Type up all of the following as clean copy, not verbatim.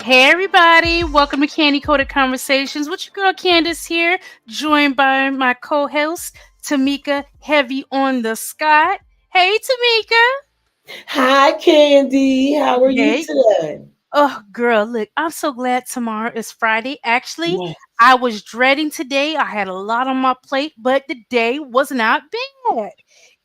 Hey everybody, welcome to Candy Coated Conversations with your girl Candace here, joined by my co-host Tamika Heavy on the Scott. Hey Tamika. Hi, Candy. How are you Hey. today? Oh girl, look, I'm so glad tomorrow is Friday. Actually, Yes, I was dreading today. I had a lot on my plate, but the day was not bad.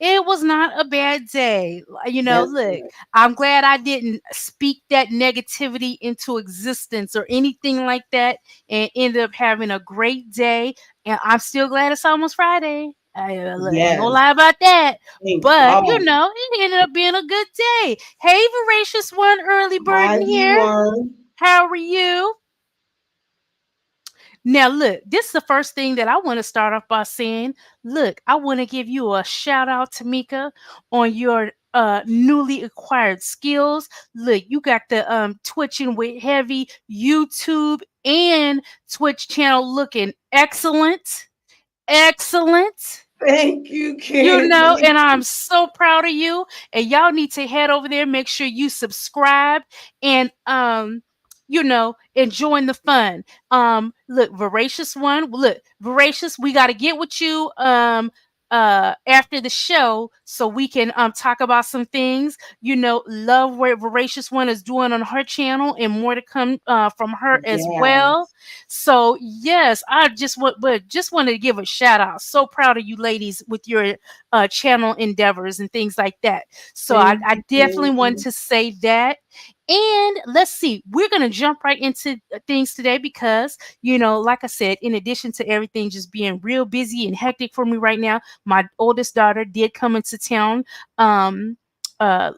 It was not a bad day. that's Look, good. I'm glad I didn't speak that negativity into existence or anything like that and ended up having a great day. And I'm still glad it's almost Friday. Look, ain't no Yes, lie about that. thank But, God. it ended up being a good day. Hey, Voracious One, Early Bird Hi, in here. V1. How are you? Now, look, this is the first thing that I want to start off by saying. Look, I want to give you a shout out, Tamika, on your newly acquired skills. Look, you got the Twitching with Heavy YouTube and Twitch channel looking excellent. Excellent. Thank you, Candy. And I'm so proud of you. And y'all need to head over there, make sure you subscribe and and join the fun. Look, Voracious One, look, Voracious, we got to get with you after the show so we can talk about some things. Love what Voracious One is doing on her channel and more to come from her as well. Yes, So yes, just wanted to give a shout out. So proud of you ladies with your channel endeavors and things like that. So I, thank I you, definitely want Candy. to say that. And let's see, we're gonna jump right into things today because like I said, in addition to everything just being real busy and hectic for me right now, my oldest daughter did come into town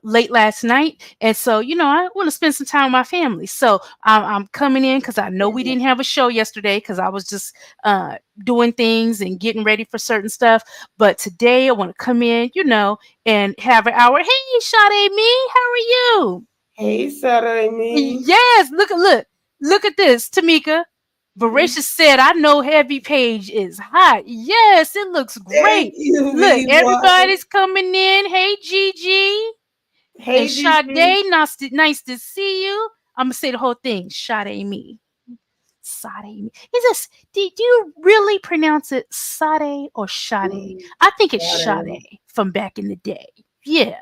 late last night, and so I want to spend some time with my family. So I'm coming in because I know we Yes, didn't have a show yesterday because I was just doing things and getting ready for certain stuff. But today I want to come in, and have an hour. Hey, Sade, me, how are you? hey, Saturday me. Yes, look at this, Tamika. Voracious said, "I know Heavy Page is hot." Yes, it looks Thank great. you, Look, V1. everybody's coming in. Hey, Gigi and Hey, Gigi. Sade, nice to see you. I'm gonna say the whole thing. Sade me, Sade me. Is this? Did you really pronounce it Sade or Sade? Mm, I think it's Saturday. Sade from back in the day. Yeah.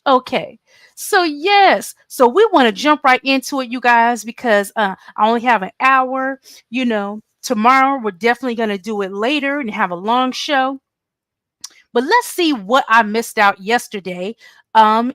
Okay. So yes, so we want to jump right into it, you guys, because I only have an hour. Tomorrow we're definitely gonna do it later and have a long show. But let's see what I missed out yesterday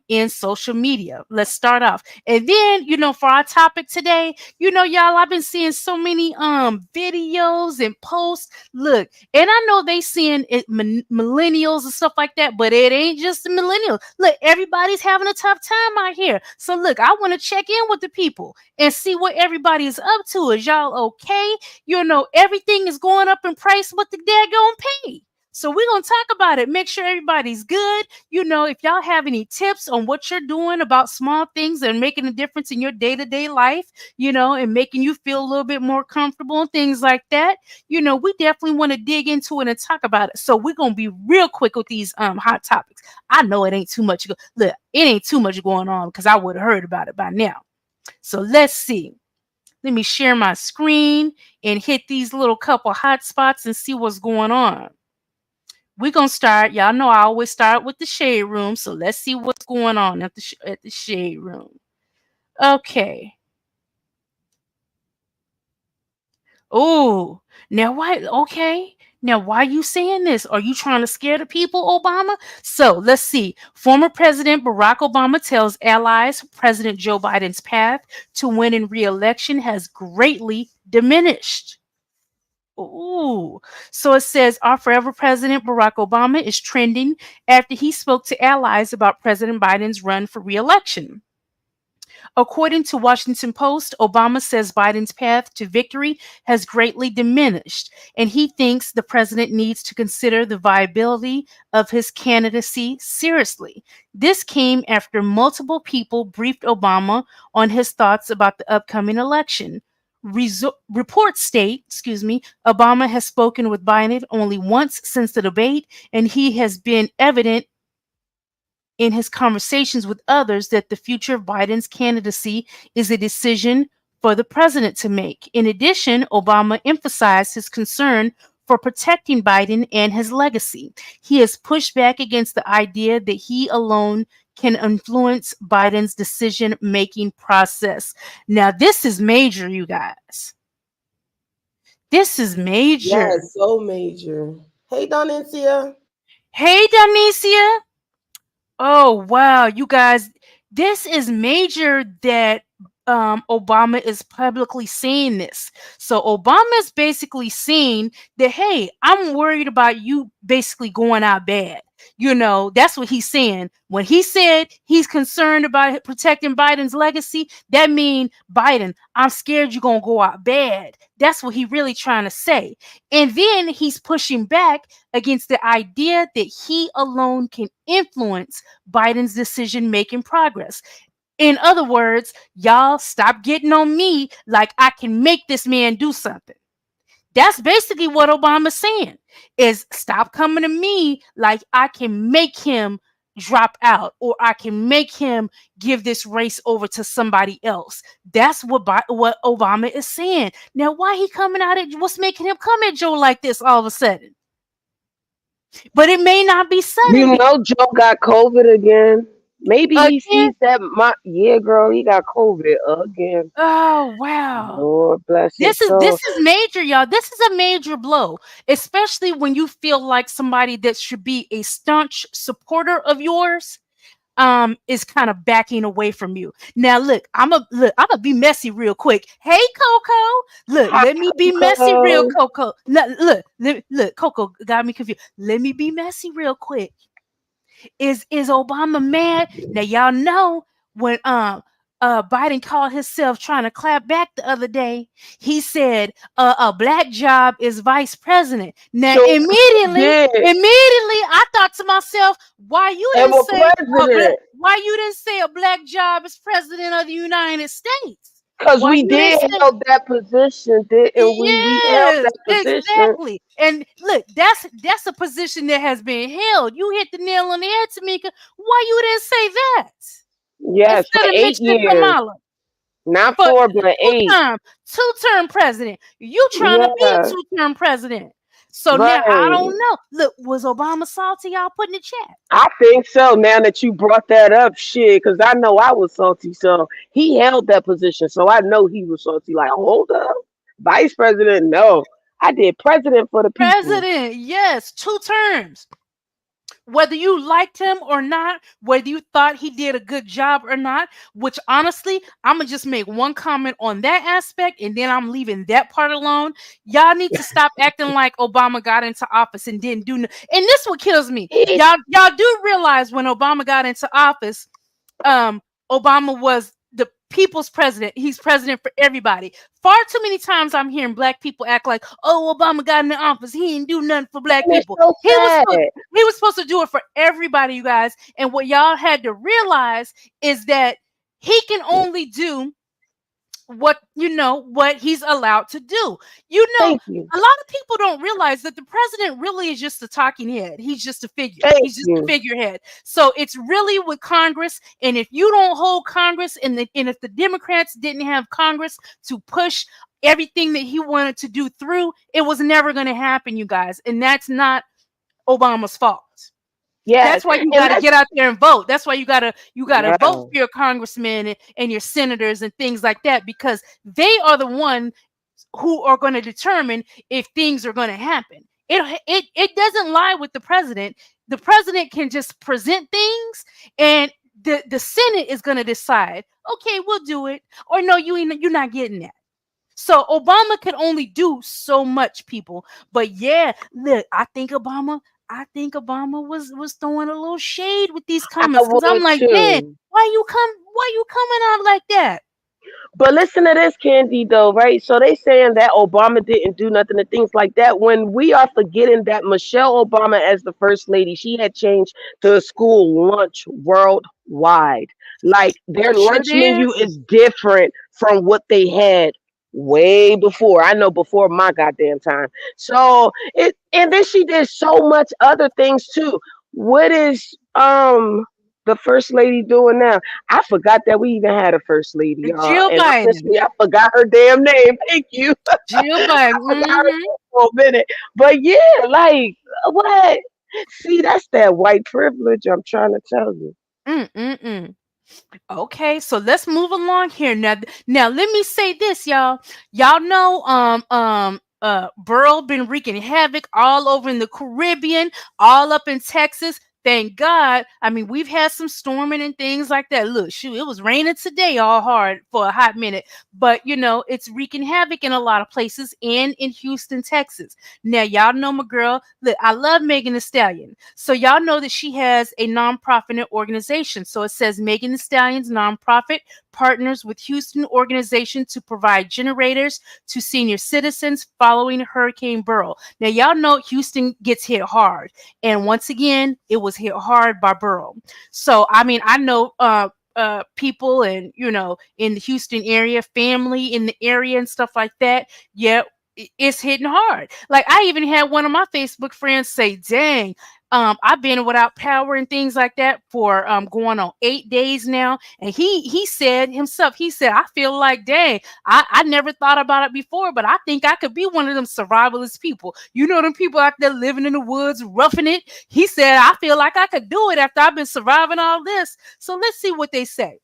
in social media. Let's start off. And then, for our topic today, y'all, I've been seeing so many videos and posts. Look, and I know they seeing it millennials and stuff like that, but it ain't just the millennials. Look, everybody's having a tough time out here. So look, I want to check in with the people and see what everybody is up to. Is y'all okay? Everything is going up in price. What the daggone pay? So we're going to talk about it. Make sure everybody's good. If y'all have any tips on what you're doing about small things that are making a difference in your day-to-day life, and making you feel a little bit more comfortable and things like that, we definitely want to dig into it and talk about it. So we're going to be real quick with these hot topics. I know it ain't too much. Look, it ain't too much going on because I would have heard about it by now. So let's see. Let me share my screen and hit these little couple hot spots and see what's going on. We're gonna start. Y'all know I always start with the shade room, so let's see what's going on at the shade room. Okay. Oh, now why? Okay. Now, why you saying this? Are you trying to scare the people, Obama? So let's see. Former President Barack Obama tells allies President Joe Biden's path to winning re-election has greatly diminished. Ooh. So it says our forever president Barack Obama is trending after he spoke to allies about President Biden's run for re-election. According to Washington Post, Obama says Biden's path to victory has greatly diminished, and he thinks the president needs to consider the viability of his candidacy seriously. This came after multiple people briefed Obama on his thoughts about the upcoming election. Reports state, Obama has spoken with Biden only once since the debate, and he has been evident in his conversations with others that the future of Biden's candidacy is a decision for the president to make. In addition, Obama emphasized his concern for protecting Biden and his legacy. He has pushed back against the idea that he alone can influence Biden's decision making process. Now, this is major, you guys. This is major. Yes, so major. Hey, Donencia. Hey, Donicia. Oh, wow, you guys, this is major that Obama is publicly saying this. So Obama is basically saying that, hey, I'm worried about you basically going out bad. That's what he's saying. When he said he's concerned about protecting Biden's legacy, that means Biden, I'm scared you're going to go out bad. That's what he really trying to say. And then he's pushing back against the idea that he alone can influence Biden's decision making progress. In other words, y'all stop getting on me like I can make this man do something. That's basically what Obama's saying, is stop coming to me like I can make him drop out or I can make him give this race over to somebody else. That's what Obama is saying. Now, why he coming out at what's making him come at Joe like this all of a sudden? But it may not be sudden. You know, Joe got COVID again. Maybe he Again, sees that. Yeah, girl, he got COVID again. oh wow. Lord bless his This is soul. this is major, y'all. This is a major blow, especially when you feel like somebody that should be a staunch supporter of yours is kind of backing away from you. Now I'm gonna be messy real quick. Hey Coco, look, Hi, let me be messy real Coco. Coco. Look, Coco got me confused. Let me be messy real quick. Is Obama mad? Now y'all know when Biden called himself trying to clap back the other day, he said a black job is vice president. Now Sure immediately, did. I thought to myself, And a president. why you didn't say a black job is president of the United States? Because Why we you didn't did say held that position, didn't we? We held yes, that position. exactly. And look, that's a position that has been held. You hit the nail on the head, Tamika. Why you didn't say that Yes, for instead of 8 mixing years. Kamala Not for 4, but 8. two-term president? You trying to be a Yeah, two-term president? So now I right. don't know. Look, was Obama salty? Y'all put in the chat. I think so. Now that you brought that up, shit, because I know I was salty. So he held that position. So I know he was salty. Like, hold up. Vice president, no. I did president for the people. President, yes, 2 terms. Whether you liked him or not, whether you thought he did a good job or not, which honestly, I'm gonna just make one comment on that aspect and then I'm leaving that part alone. Y'all need to stop acting like Obama got into office and didn't do and this what kills me. It, Y'all do realize when Obama got into office, um, Obama was the people's president. He's president for everybody. Far too many times I'm hearing black people act like, "Oh, Obama got in the office. He didn't do nothing for black and it's people." so He was sad. supposed, he was supposed to do it for everybody, you guys. And what y'all had to realize is that he can only do what he's allowed to do. Thank you. A lot of people don't realize that the president really is just a talking head. He's just a figure. Thank He's just a you. figurehead. So it's really with Congress, and if you don't hold Congress, and if the Democrats didn't have Congress to push everything that he wanted to do through, it was never going to happen, you guys. And that's not Obama's fault. Yes. That's why you And got to let's, get out there and vote. That's why you got to vote yeah. for your congressmen and your senators and things like that, because they are the one who are going to determine if things are going to happen. It doesn't lie with the president. The president can just present things, and the Senate is going to decide. Okay, we'll do it, or no, you're not getting that. So Obama could only do so much, people. But yeah, look, I think Obama was throwing a little shade with these I comments because I'm would like, man, too. why you coming out like that? But listen to this, Candy, though, right? So they saying that Obama didn't do nothing and things like that. When we are forgetting that Michelle Obama, as the first lady, she had changed the school lunch worldwide. Like their Sure lunch did. menu is different from what they had way before. I know before my goddamn time. So it, and then she did so much other things too. What is the first lady doing now? I forgot that we even had a first lady, y'all. Jill And Biden. honestly, I forgot her damn name. Thank you. Jill I Biden. forgot her Mm-hmm. name for a minute. But yeah, like what? See, that's that white privilege I'm trying to tell you. Mm-mm-mm. Okay, so let's move along here now. Now let me say this, y'all. Y'all know, Beryl been wreaking havoc all over in the Caribbean, all up in Texas. Thank God. I mean, we've had some storming and things like that. Look, shoot, it was raining today all hard for a hot minute, but it's wreaking havoc in a lot of places and in Houston, Texas. Now, y'all know my girl. Look, I love Megan Thee Stallion. So y'all know that she has a nonprofit organization. So it says Megan Thee Stallion's nonprofit partners with Houston organization to provide generators to senior citizens following Hurricane Beryl. Now y'all know Houston gets hit hard, and once again, it was hit hard by Beryl. So I mean, I know people and in the Houston area, family in the area and stuff like that. Yeah, it's hitting hard. Like I even had one of my Facebook friends say, "Dang, I've been without power and things like that for going on 8 days now." And he said himself, he said, "I feel like, dang, I never thought about it before, but I think I could be one of them survivalist people. You know, them people out there living in the woods, roughing it." He said, "I feel like I could do it after I've been surviving all this." So let's see what they say.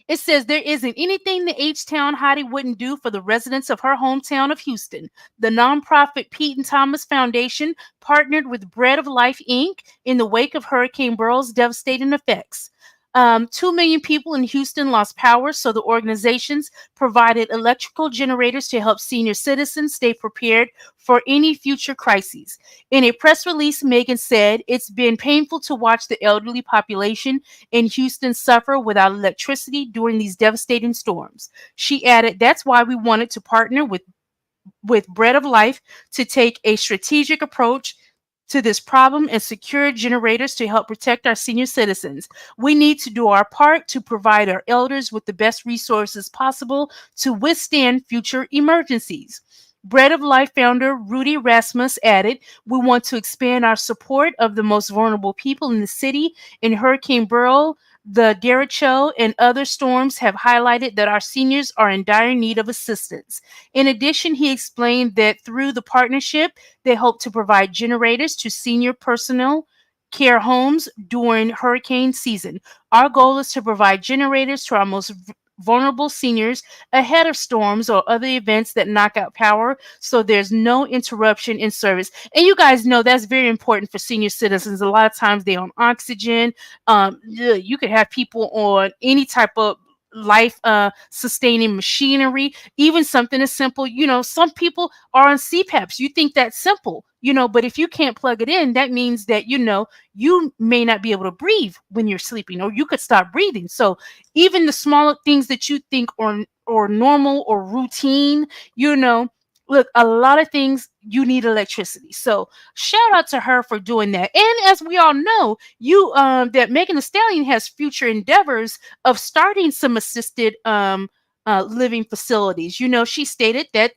It says there isn't anything the H-Town hottie wouldn't do for the residents of her hometown of Houston. The nonprofit Pete and Thomas Foundation partnered with Bread of Life Inc. in the wake of Hurricane Beryl's devastating effects. 2 million people in Houston lost power, so the organizations provided electrical generators to help senior citizens stay prepared for any future crises. In a press release, Megan said, "It's been painful to watch the elderly population in Houston suffer without electricity during these devastating storms." She added, "That's why we wanted to partner with Bread of Life to take a strategic approach to this problem and secure generators to help protect our senior citizens. We need to do our part to provide our elders with the best resources possible to withstand future emergencies." Bread of Life founder Rudy Rasmus added, "We want to expand our support of the most vulnerable people in the city. In Hurricane Beryl, the derecho, and other storms have highlighted that our seniors are in dire need of assistance." In addition, he explained that through the partnership, they hope to provide generators to senior personnel care homes during hurricane season. "Our goal is to provide generators to our most vulnerable seniors ahead of storms or other events that knock out power so there's no interruption in service." And you guys know that's very important for senior citizens. A lot of times they're on oxygen. You could have people on any type of life sustaining machinery, even something as simple, some people are on CPAPs. You think that's simple, but if you can't plug it in, that means that you may not be able to breathe when you're sleeping, or you could stop breathing. So even the smaller things that you think or normal or routine, look, a lot of things you need electricity. So shout out to her for doing that. And as we all know, that Megan Thee Stallion has future endeavors of starting some assisted living facilities. She stated that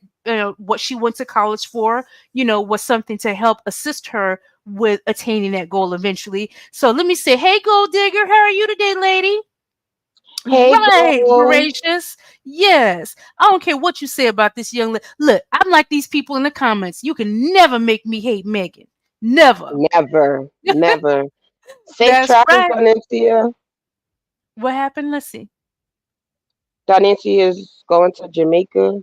what she went to college for, was something to help assist her with attaining that goal eventually. So let me say, hey, Gold Digger, how are you today, lady? Hey, Right, girl. gracious. Yes. I don't care what you say about this young lady. Look, I'm like these people in the comments. You can never make me hate Megan. Never. Never, never. Safe That's travels, right. Donencia. What happened? Let's see. Donencia is going to Jamaica.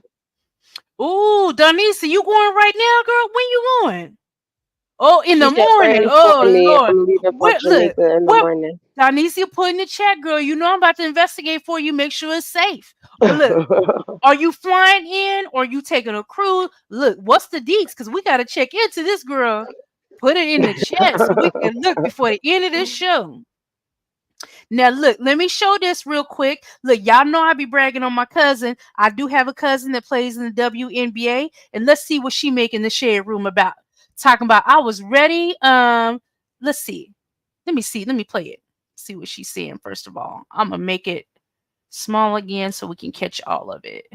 Ooh, Donisa, you going right now, girl? When you going? Oh, in She the said, morning. "Pray for Oh me. Lord. I'm leaving for What look, Jamaica in the what morning." Donisia put in the chat, girl. You know I'm about to investigate for you, make sure it's safe. Look, are you flying in or you taking a cruise? Look, what's the deets? Because we gotta check into this girl. Put it in the chat so we can look before the end of this show. Now, look, let me show this real quick. Look, y'all know I be bragging on my cousin. I do have a cousin that plays in the WNBA, and let's see what she making the shade room about. Talking about, I was ready. Let's see. Let me see. Let me play it. See what she's saying. First of all, I'm gonna make it small again so we can catch all of it.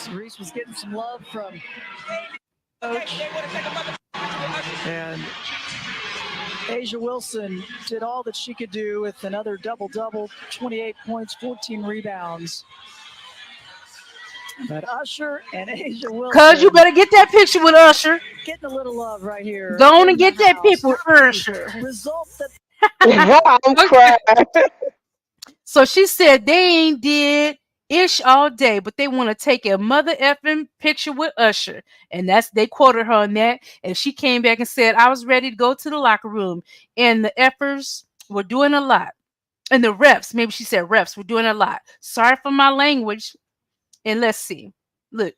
Reese was getting some love from coach, and Asia Wilson did all that she could do with another double-double, 28 points, 14 rebounds. But Usher and Asia Cuz you Wilson better get that picture with Usher. getting a little love right here Go on in and the get that house. picture with Usher. Result that I'm Okay. crying. So she said they ain't did ish all day, but they want to take a mother effing picture with Usher. And that's they quoted her on that. And she came back and said, I was ready to go to the locker room. And the effers were doing a lot. And the refs, maybe she said refs, were doing a lot. Sorry for my language. And let's see. Look,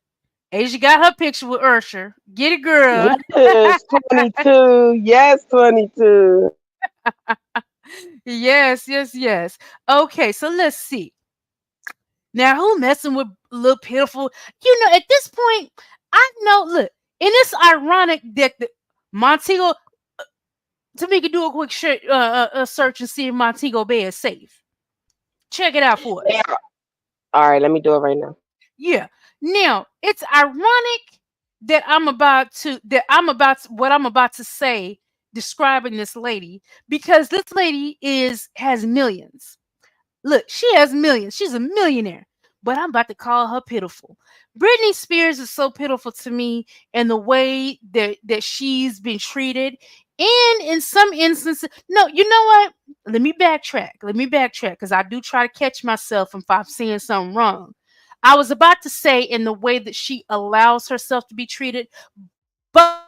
Asia got her picture with Usher. Get it, girl. Yes, 22. Yes, 22. Yes, yes, yes. Okay, so let's see. Now, who messing with little pitiful? At this point, I know. Look, and it's ironic that the Montego. Tamika, do a quick search and see if Montego Bay is safe. Check it out for Now, us. all right, let me do it right now. Yeah. Now, it's ironic what I'm about to say describing this lady, because this lady has millions. Look, she has millions. She's a millionaire. But I'm about to call her pitiful. Britney Spears is so pitiful to me, and the way that she's been treated. And in some instances, no, you know what? Let me backtrack. Because I do try to catch myself if I'm saying something wrong. I was about to say in the way that she allows herself to be treated, but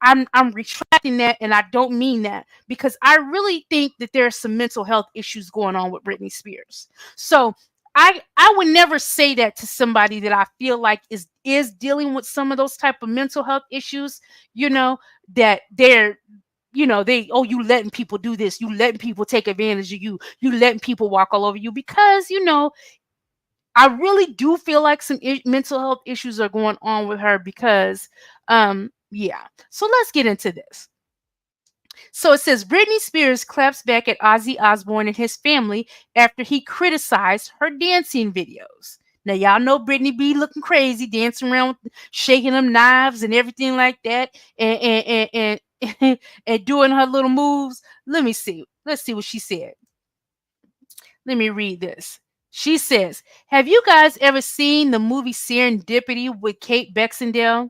I'm retracting that, and I don't mean that, because I really think that there's some mental health issues going on with Britney Spears. So I would never say that to somebody that I feel like is dealing with some of those type of mental health issues, that you letting people do this, you letting people take advantage of you, you letting people walk all over you, because I really do feel like some mental health issues are going on with her, because yeah. So let's get into this. So it says Britney Spears claps back at Ozzy Osbourne and his family after he criticized her dancing videos. Now y'all know Britney be looking crazy, dancing around, shaking them knives and everything like that, and and doing her little moves. Let me see. Let's see what she said. Let me read this. She says, "Have you guys ever seen the movie Serendipity with Kate Beckinsale?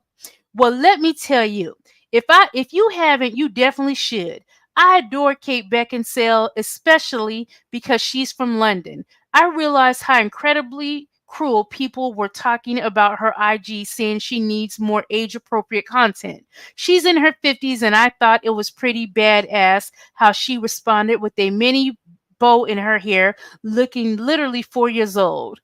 Well, let me tell you, if you haven't, you definitely should. I adore Kate Beckinsale, especially because she's from London. I realized how incredibly cruel people were talking about her IG, saying she needs more age-appropriate content. She's in her 50s, and I thought it was pretty badass how she responded with a mini bow in her hair, looking literally 4 years old."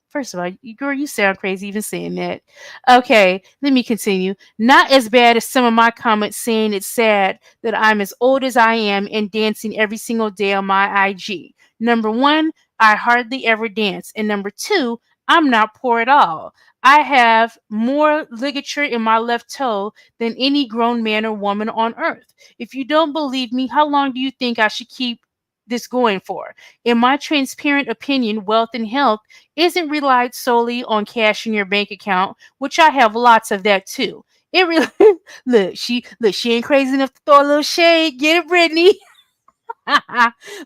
First of all, girl, you sound crazy even saying that. Okay, let me continue. Not as bad as some of my comments saying it's sad that I'm as old as I am and dancing every single day on my IG. Number one, I hardly ever dance. And number two, I'm not poor at all. I have more ligature in my left toe than any grown man or woman on earth. If you don't believe me, how long do you think I should keep this going for? In my transparent opinion, wealth and health isn't relied solely on cash in your bank account, which I have lots of that too. It really she ain't crazy enough to throw a little shade. Get it, Brittany?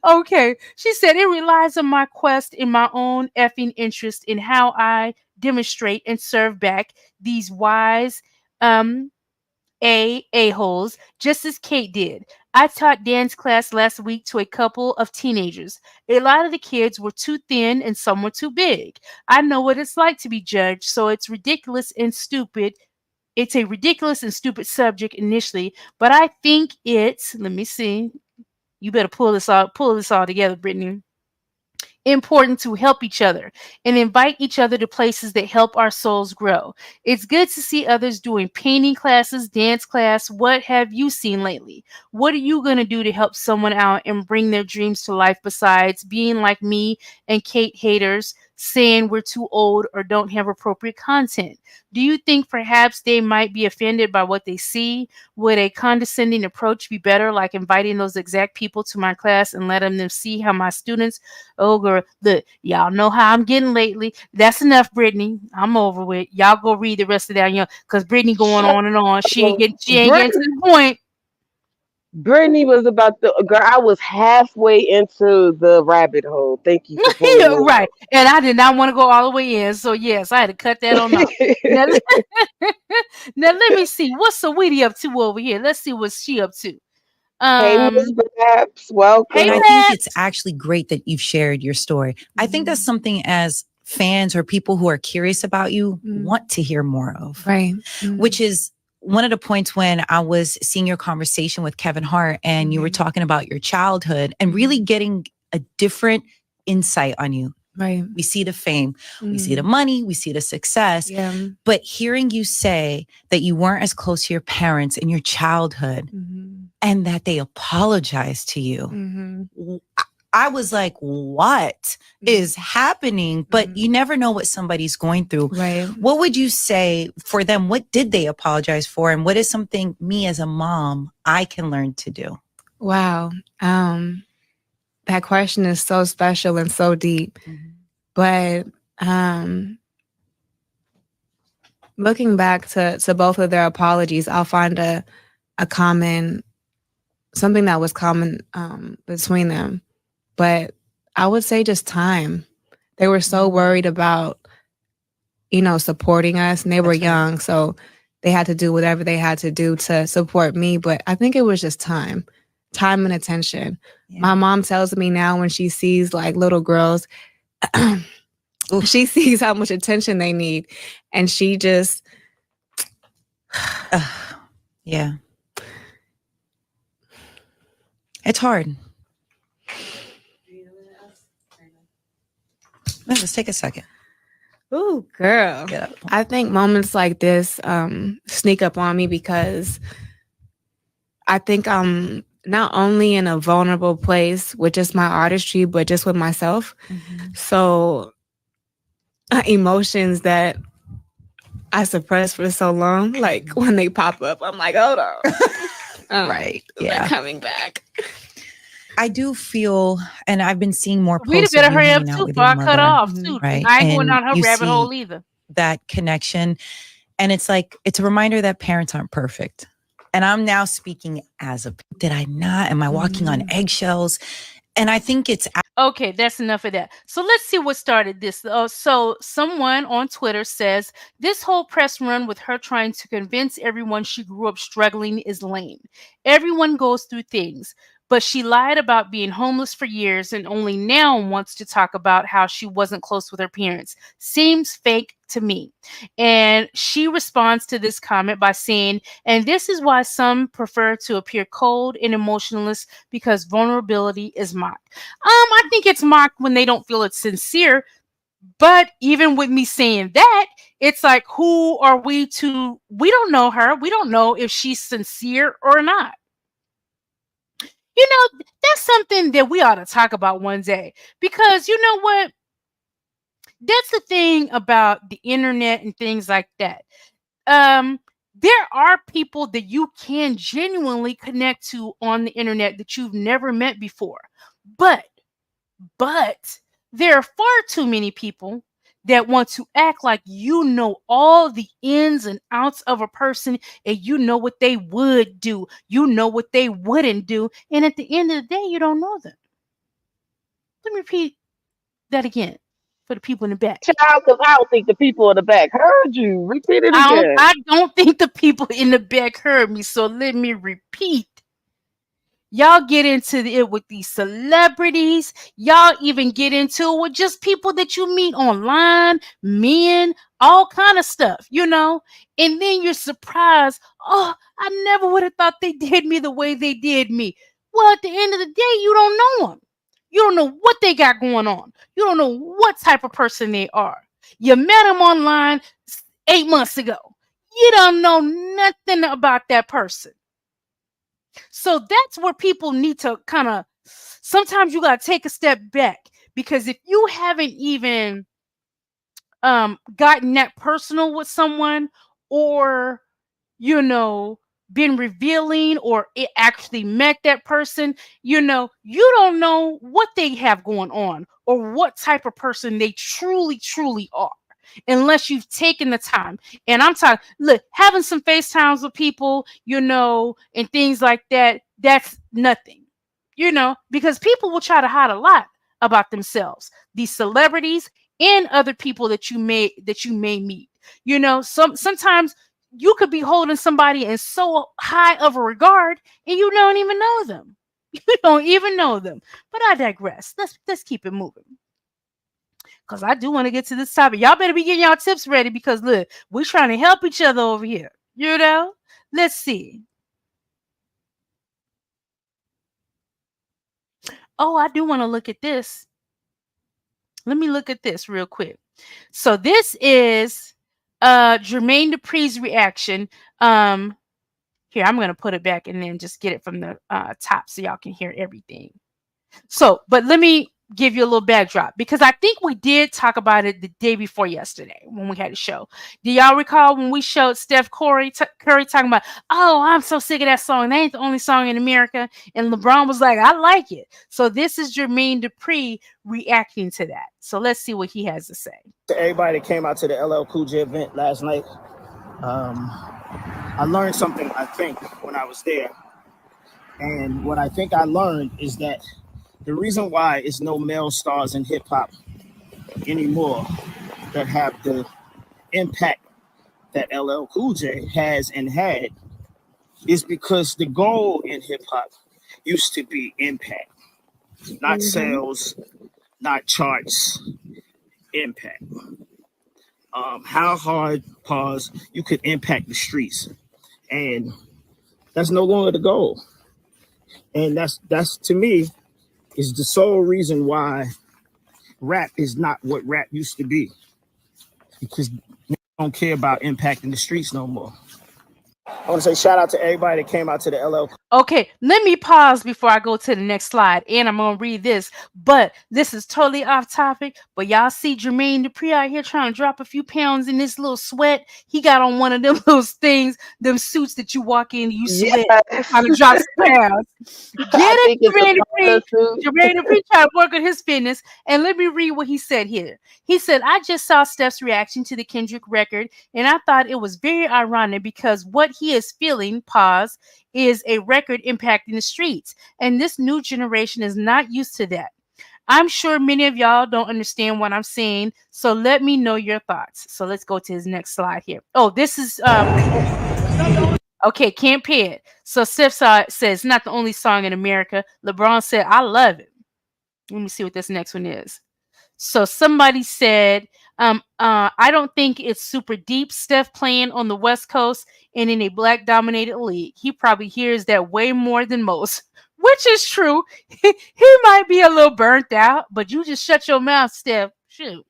Okay. She said it relies on my quest in my own effing interest in how I demonstrate and serve back these wise um a-holes, just as Kate did. I taught dance class last week to a couple of teenagers. A lot of the kids were too thin and some were too big. I know what it's like to be judged, so it's ridiculous and stupid. It's a ridiculous and stupid subject initially, but I think it's, let me see. You better pull this all together, Brittany. Important to help each other and invite each other to places that help our souls grow. It's good to see others doing painting classes, dance class. What have you seen lately? What are you going to do to help someone out and bring their dreams to life besides being like me and Kate haters saying we're too old or don't have appropriate content? Do you think perhaps they might be offended by what they see? Would a condescending approach be better, like inviting those exact people to my class and letting them see how my students. Oh, girl, look, y'all know how I'm getting lately. That's enough, Brittany. I'm over with. Y'all go read the rest of that, because Brittany going Shut on and on. She ain't up. getting to the point. Brittany was about the girl. I was halfway into the rabbit hole. Thank you for pulling Yeah, me right. And I did not want to go all the way in. So yes, I had to cut that on off. Now, out. now let me see. What's Saweetie up to over here? Let's see what she up to. Hey, Miss Um, Babs, hey And I welcome. think it's Babs. actually great that you've shared your story. I think that's something as fans or people who are curious about you want to hear more of, Right. which is one of the points when I was seeing your conversation with Kevin Hart and you were talking about your childhood and really getting a different insight on you. Right. We see the fame, we see the money, we see the success, Yeah. but hearing you say that you weren't as close to your parents in your childhood and that they apologized to you. I was like, what is happening? But you never know what somebody's going through. Right. What would you say for them? What did they apologize for? And what is something me as a mom I can learn to do? Wow. That question is so special and so deep. But looking back to both of their apologies, I'll find a common, something that was common between them. But I would say just time. They were so worried about, supporting us, and they were young. So they had to do whatever they had to do to support me. But I think it was just time and attention. Yeah. My mom tells me now when she sees like little girls, she sees how much attention they need. And she just, Yeah. It's hard. Let's take a second. ooh, girl. Get up. I think moments like this sneak up on me because I think I'm not only in a vulnerable place with just my artistry, but just with myself. So emotions that I suppressed for so long, like when they pop up, I'm like, hold on. Right. They're Yeah. coming back. I do feel, and I've been seeing more We posts of better you hurry up hanging out too with before your I cut mother, off too. right? I ain't going And down her you rabbit see hole either. that connection. And it's like, it's a reminder that parents aren't perfect. And I'm now speaking as a, did I not? Am I walking on eggshells? And I think it's, Okay, that's enough of that. So let's see what started this. So someone on Twitter says this whole press run with her trying to convince everyone she grew up struggling is lame. Everyone goes through things, but she lied about being homeless for years and only now wants to talk about how she wasn't close with her parents. Seems fake to me. And she responds to this comment by saying, and this is why some prefer to appear cold and emotionless because vulnerability is mocked. I think it's mocked when they don't feel it's sincere. But even with me saying that, it's like, who are we to? We don't know her. We don't know if she's sincere or not. That's something that we ought to talk about one day. Because you know what? That's the thing about the internet and things like that. Um, there are people that you can genuinely connect to on the internet that you've never met before. But But there are far too many people that want to act like you know all the ins and outs of a person and you know what they would do, you know what they wouldn't do, and at the end of the day, you don't know them. Let me repeat that again for the people in the back. Child, because I don't think the people in the back heard you. Repeat it again. I don't think the people in the back heard me, so let me repeat. Y'all get into it with these celebrities. Y'all even get into it with just people that you meet online, men, all kind of stuff. And then you're surprised. Oh, I never would have thought they did me the way they did me. Well, at the end of the day, you don't know them. You don't know what they got going on. You don't know what type of person they are. You met them online 8 months ago. You don't know nothing about that person. So that's where people need to kind of, sometimes you got to take a step back, because if you haven't even gotten that personal with someone, or been revealing, or it actually met that person, you don't know what they have going on or what type of person they truly are. unless you've taken the time. And I'm talking, look, having some FaceTimes with people, and things like that, that's nothing, because people will try to hide a lot about themselves. These celebrities and other people that you may meet. Sometimes you could be holding somebody in so high of a regard and you don't even know them. You don't even know them. But I digress. Let's keep it moving. Because I do want to get to this topic. Y'all better be getting y'all tips ready because look, we're trying to help each other over here. Let's see. Oh, I do want to look at this. Let me look at this real quick. So this is Jermaine Dupri's reaction. Here, I'm going to put it back and then just get it from the top so y'all can hear everything. So, but let me give you a little backdrop because I think we did talk about it the day before yesterday when we had a show. Do y'all recall when we showed Steph Curry talking about, oh, I'm so sick of that song. That ain't the only song in America. And LeBron was like, I like it. So this is Jermaine Dupri reacting to that. So let's see what he has to say. To everybody that came out to the LL Cool J event last night, I learned something, I think, when I was there. And what I think I learned is that the reason why it's no male stars in hip hop anymore that have the impact that LL Cool J has and had is because the goal in hip hop used to be impact, not sales, not charts, impact. How hard, pause, you could impact the streets. And that's no longer the goal. And that's to me is the sole reason why rap is not what rap used to be. Because they don't care about impacting the streets no more. I want to say shout out to everybody that came out to the LL. Okay, let me pause before I go to the next slide, and I'm gonna read this. But this is totally off topic. But y'all see Jermaine Dupri out here trying to drop a few pounds in this little sweat. He got on one of them those things, them suits that you walk in, you sweat, trying to drop some pounds. Get it, Jermaine Dupri. Jermaine Dupri trying to work on his fitness. And let me read what he said here. He said, "I just saw Steph's reaction to the Kendrick record, and I thought it was very ironic because what he is feeling, pause, is a record impacting the streets. And this new generation is not used to that. I'm sure many of y'all don't understand what I'm saying. So let me know your thoughts." So let's go to his next slide here. Oh, this is okay, can't pay it. So Steph says not the only song in America. LeBron said, I love it. Let me see what this next one is. So somebody said, I don't think it's super deep. Steph playing on the West Coast and in a black dominated league. He probably hears that way more than most, which is true. He might be a little burnt out, but you just shut your mouth, Steph. Shoot.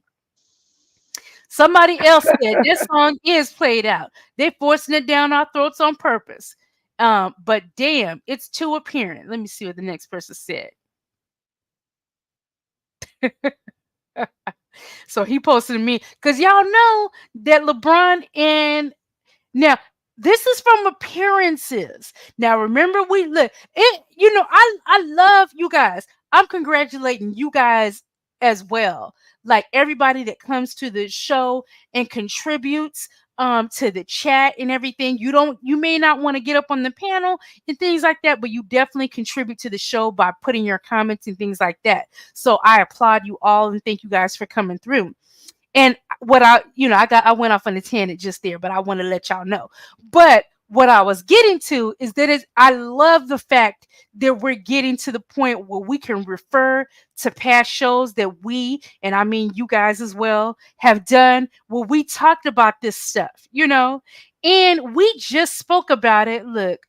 Somebody else said this song is played out. They're forcing it down our throats on purpose. But damn, it's too apparent. Let me see what the next person said. So he posted to me because y'all know that LeBron and now this is from appearances. Now remember we look it. I love you guys. I'm congratulating you guys as well. Like everybody that comes to the show and contributes to the chat and everything. You may not want to get up on the panel and things like that, but you definitely contribute to the show by putting your comments and things like that. So I applaud you all and thank you guys for coming through. And what I went off on a tangent just there, but I want to let y'all know. But what I was getting to is that I love the fact that we're getting to the point where we can refer to past shows that we, and I mean you guys as well, have done where we talked about this stuff, and we just spoke about it. Look,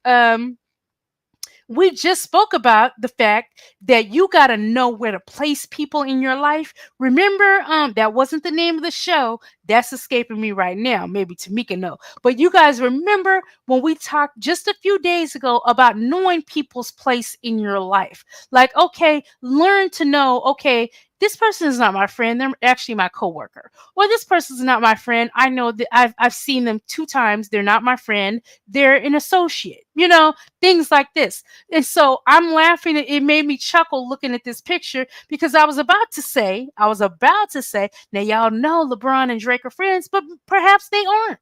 we just spoke about the fact that you got to know where to place people in your life. Remember, that wasn't the name of the show. That's escaping me right now. Maybe Tamika know. But you guys remember when we talked just a few days ago about knowing people's place in your life. Like, okay, learn to know, okay, this person is not my friend. They're actually my coworker. Or this person is not my friend. I know that I've seen them 2 times. They're not my friend. They're an associate, things like this. And so I'm laughing. It made me chuckle looking at this picture because I was about to say, now y'all know LeBron and Drake icebreaker friends, but perhaps they aren't.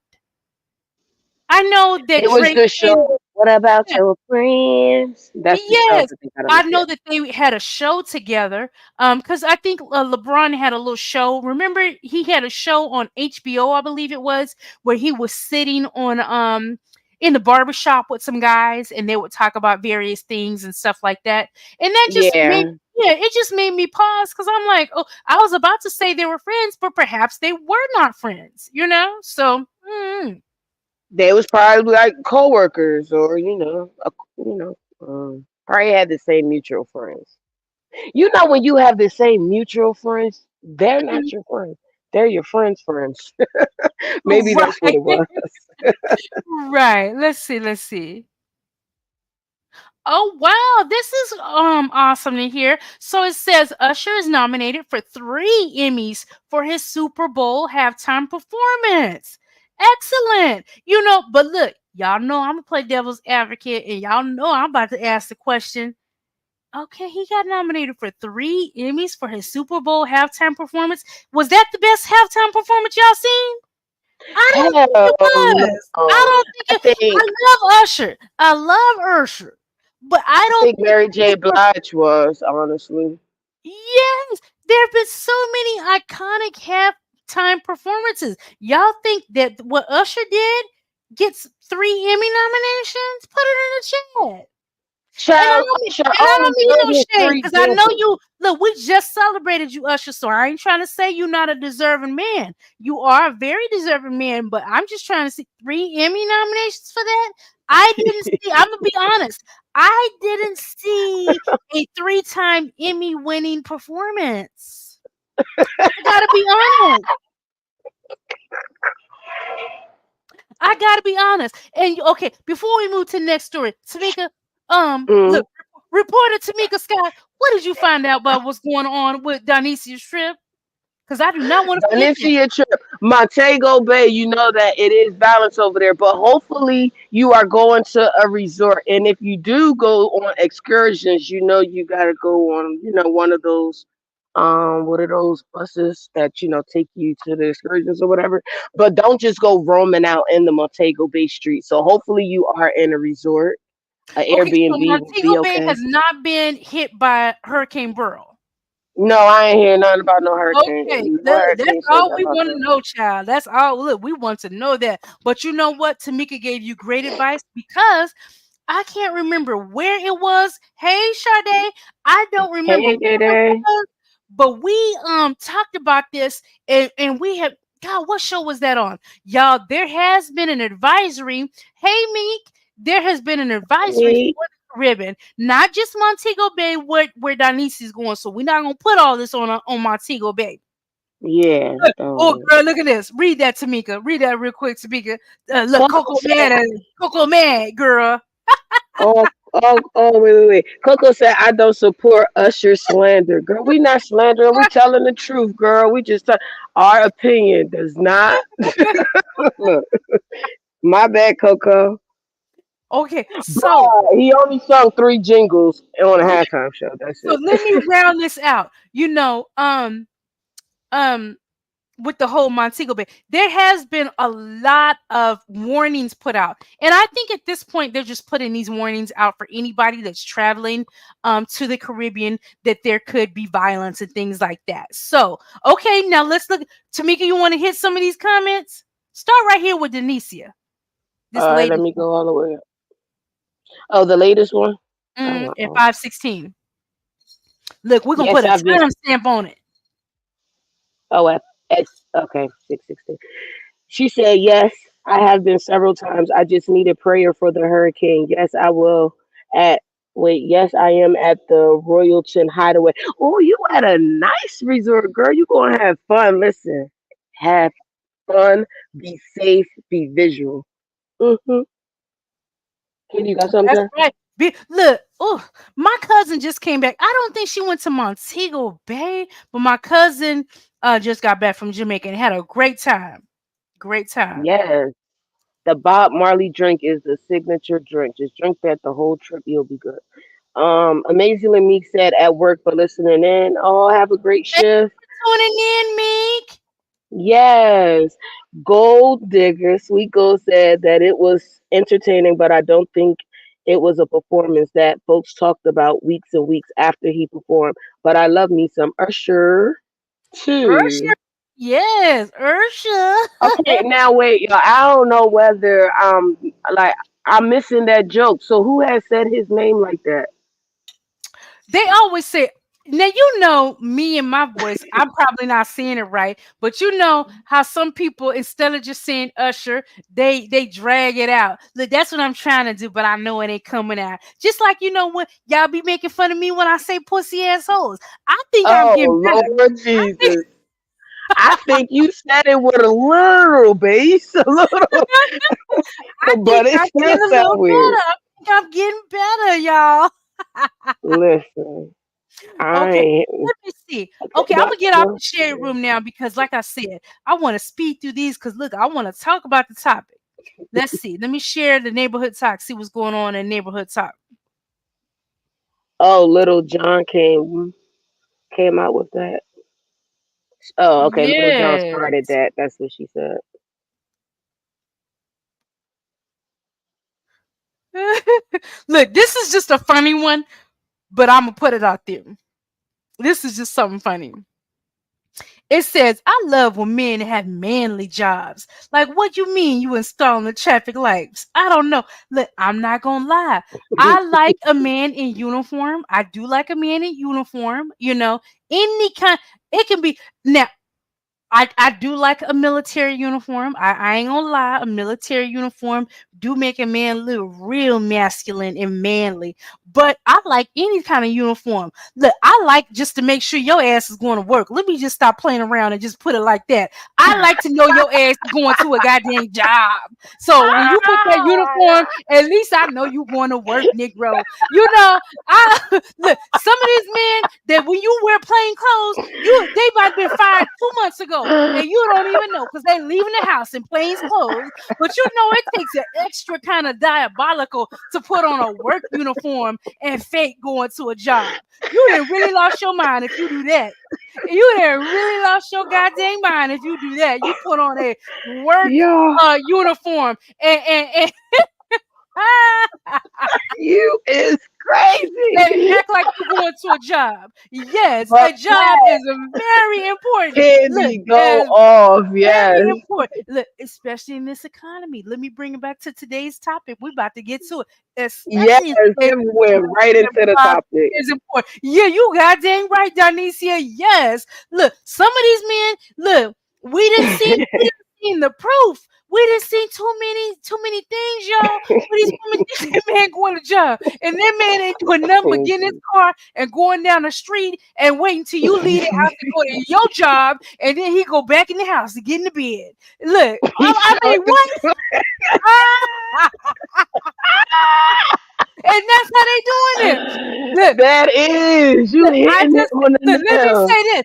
I know that It was Drake the and show. What about your friends? That's the show yes, that they gotta I look know at. that they had a show together. Because I think LeBron had a little show. Remember, he had a show on HBO, I believe it was, where he was sitting on in the barbershop with some guys, and they would talk about various things and stuff like that. And that just made Yeah, yeah, it just made me pause because I'm like, oh, I was about to say they were friends, but perhaps they were not friends, you know? So, they was probably like coworkers, or probably had the same mutual friends. You know, when you have the same mutual friends, they're not your friends. They're your friends' friends. Maybe that's what right, it was. right. Let's see, let's see. Oh wow, this is awesome to hear. So it says Usher is nominated for 3 Emmys for his Super Bowl halftime performance. Excellent. But look, y'all know I'm gonna play devil's advocate, and y'all know I'm about to ask the question. Okay, he got nominated for 3 Emmys for his Super Bowl halftime performance. Was that the best halftime performance y'all seen? I don't Hell think it was. I no. don't think I it. think I love Usher. I love Usher, but I I don't think think Mary J. it was. Blige was, honestly. Yes, there have been so many iconic halftime performances. Y'all think that what Usher did gets 3 Emmy nominations? Put it in the chat. And I Child, don't mean, Usher and I only don't mean did no his shade, three because I know dances. you. Look, we just celebrated you, Usher. So I ain't trying to say you're not a deserving man. You are a very deserving man, but I'm just trying to see 3 Emmy nominations for that. I didn't see. I'm gonna be honest. I didn't see a 3-time Emmy winning performance. I gotta be honest. I gotta be honest. And okay, before we move to the next story, Tamika, Mm. look, reporter Tamika Scott, what did you find out about what's going on with Donicia's trip? Because I do not want to forget that. Valencia trip, Montego Bay, you know that it is balanced over there, but hopefully you are going to a resort. And if you do go on excursions, you know you got to go on, one of those, what are those buses that, take you to the excursions or whatever. But don't just go roaming out in the Montego Bay street. So hopefully you are in a resort. An Okay, so Airbnb will be Montego Bay has okay. not been hit by Hurricane Beryl. No, I ain't hear nothing about no hurricane. Okay, No that's hurricane said all nothing we about want to that. know, child. That's all. Look, we want to know that. But you know what? Tamika gave you great advice because I can't remember where it was. Hey, Sade, I don't remember Hey, where Day it Day. was, but we talked about this, and we have. God, what show was that on? Y'all, there has been an advisory. Hey, Meek, there has been an advisory Hey. for the Caribbean, not just Montego Bay, where Donice is going. So we're not gonna put all this on Montego Bay. Yeah. Oh, girl, look at this. Read that, Tamika. Read that real quick, Tamika. Look, Coco Coco said, Man, Coco Man, girl. wait. Coco said, I don't support Usher slander. Girl, we not slandering. We telling the truth, girl. We just, our opinion does not. Look, my bad, Coco. Okay, so But he only sung 3 jingles on a halftime show. That's so it. let me round this out. Um, with the whole Montego Bay, there has been a lot of warnings put out, and I think at this point they're just putting these warnings out for anybody that's traveling to the Caribbean, that there could be violence and things like that. So, okay, now let's look. Tamika, you want to hit some of these comments? Start right here with Denicia, this All right, let latest me one. go all the way up. Oh, the latest one? At Oh. 5:16. Look, we're gonna Yes, put a I've been. timestamp on it. Oh, okay, 6:16. She said, yes, I have been several times. I just needed prayer for the hurricane. Yes, I will. At yes, I am at the Royalton Hideaway. Oh, you at a nice resort, girl. You gonna have fun. Listen, have fun, be safe, be visual. Mm-hmm. You got something, That's sir? right. Look, oh, my cousin just came back. I don't think she went to Montego Bay, but my cousin just got back from Jamaica and had a great time. Great time. Yes. The Bob Marley drink is the signature drink. Just drink that the whole trip. You'll be good. Amazingly Meek said at work for listening in. Oh, have a great Thanks shift. for tuning in, Meek. Yes. Gold Digger, Sweet Gold said that it was entertaining, but I don't think it was a performance that folks talked about weeks and weeks after he performed. But I love me some Usher Ursha, too. yes, Ursha. Okay, now wait, y'all. I don't know whether like I'm missing that joke. So who has said his name like that? They always say, now you know me and my voice, I'm probably not saying it right, but you know how some people instead of just saying Usher, they drag it out. Look, that's what I'm trying to do, but I know it ain't coming out. Just like you know when y'all be making fun of me when I say pussy assholes. I think I'm getting Oh better. Lord I think Jesus. I think you said it with a little bass, a little, I but think it I'm still getting a sounds little weird. better. I think I'm getting better, y'all. Listen, I Okay, ain't. let me see. Okay, Okay, I'm gonna get off no, the shade room now because, like I said, I want to speed through these because look, I want to talk about the topic. Let's see. Let me share the neighborhood talk. See what's going on in neighborhood talk. oh, little John came out with that. Oh, okay, little John started Yes. that. That's what she said. Look, this is just a funny one, but I'm gonna put it out there. This is just something funny. It says, I love when men have manly jobs. Like, what you mean you installing the traffic lights? I don't know. Look, I'm not gonna lie. I like a man in uniform. I do like a man in uniform, you know, any kind. It can be now. I do like a military uniform. I ain't gonna lie, a military uniform do make a man look real masculine and manly. But I like any kind of uniform. Look, I like just to make sure your ass is going to work. Let me just stop playing around and just put it like that. I like to know your ass is going to a goddamn job. So when you put that uniform, at least I know you going to work, Negro. You know, I look some of these men that when you wear plain clothes, they might have been fired 2 months ago, and you don't even know because they leaving the house in plain clothes. But you know it takes an extra kind of diabolical to put on a work uniform and fake going to a job. You didn't really lost your mind if you do that. You didn't really lost your goddamn mind if you do that. You put on a work Yo, uniform and you is and crazy. act like you're going to a job. Yes, But a job is very important. Look, candy go as off, very yes. important. Look, especially in this economy. Let me bring it back to today's topic. We're about to get to it. Yes, Especially in today's it went right into the job topic. is important. Yeah, you goddamn right, Donicia. Yes. Look, some of these men, look, we didn't see the proof. We didn't see too many things, y'all. But these women think that man going to job. And that man ain't doing nothing but getting in his car and going down the street and waiting till you leave the house to go to your job, and then he go back in the house to get in the bed. Look, He I sure mean, what? And that's how they doing it. Look, that is you look, hitting it on the let me nail. say this.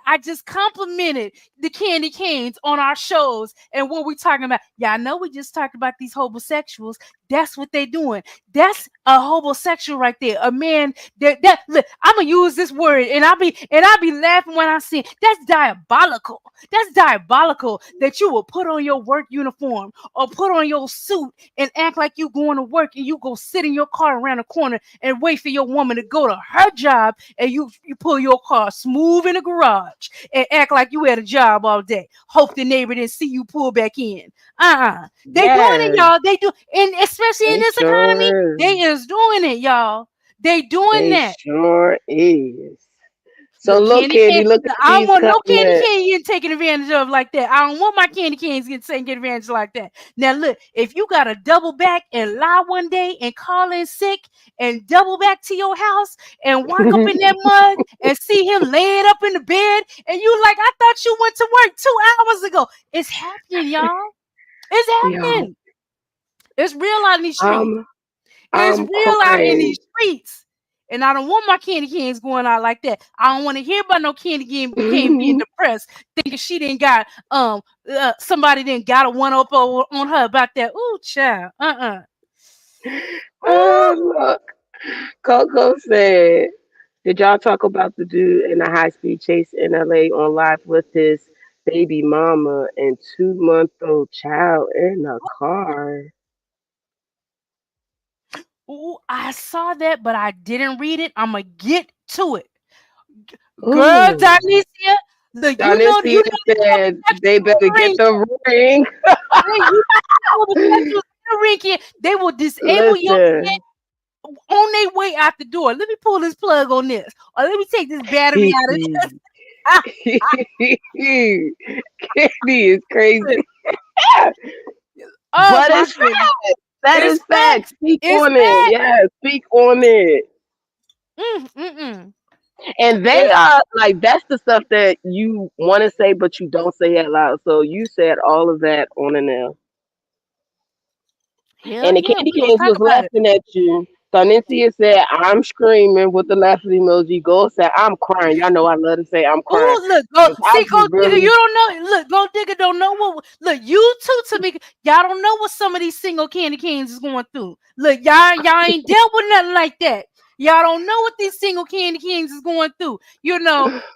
I just complimented the candy canes on our shows and what we talking about. Yeah, I know we just talked about these homosexuals. That's what they doing. That's a homosexual right there. A man that look, I'm gonna use this word and I be laughing when I see it. That's diabolical. That's diabolical that you will put on your work uniform or put on your suit and act like you going to work and you go sit in your car around the corner and wait for your woman to go to her job and you pull your car smooth in the garage and act like you had a job all day. Hope the neighbor didn't see you pull back in. They doing it, Yes, y'all. They do, and especially in they this economy, sure they is. is doing it, y'all. They doing They that. sure is. So Look, look, candy cane. Candy, look Look, at I don't these want no candy comments. cane getting taken advantage of like that. I don't want my candy canes getting taken advantage of like that. Now, look, if you got to double back and lie one day and call in sick and double back to your house and walk up in that mug and see him laying up in the bed and you like, I thought you went to work 2 hours ago. It's happening, y'all. It's Yo, happening. It's real out in these streets. I'm It's I'm real out in these crying. streets. And I don't want my candy canes going out like that. I don't want to hear about no cane being depressed, thinking she didn't got somebody didn't got a one up on her about that. Ooh, child. Ooh. Look, Coco said, "Did y'all talk about the dude in a high speed chase in LA on live with his baby mama and 2-month-old child in a car. Ooh, I saw that, but I didn't read it. I'm gonna get to it. Girl, Ooh. Dionysia, look, you Donacia know these said they homosexuals better in the get ring. the ring. Hey, you know these homosexuals in the ring here. They will disable your Listen. on their way out the door. Let me pull this plug on this, or let me take this battery out of this. Kiki. Candy is crazy. Oh But my it's goodness, fact. That it's is fact. facts. Speak It's on it. facts. Yeah, speak on it. Mm, mm, mm. And they It's are like that's the stuff that you want to say, but you don't say out loud. So you said all of that on the nail. hell And the yeah. candy We gonna canes talk was about it. laughing at you. Tanisha said, I'm screaming with the laughing emoji. Gold said, I'm crying. Y'all know I love to say I'm crying. Oh, look, go 'Cause I see, be go digger. You really don't know. Look, go digger don't know what. Look, you too, Tamika. Y'all don't know what some of these single candy canes is going through. Look, y'all ain't dealt with nothing like that. Y'all don't know what these single candy canes is going through.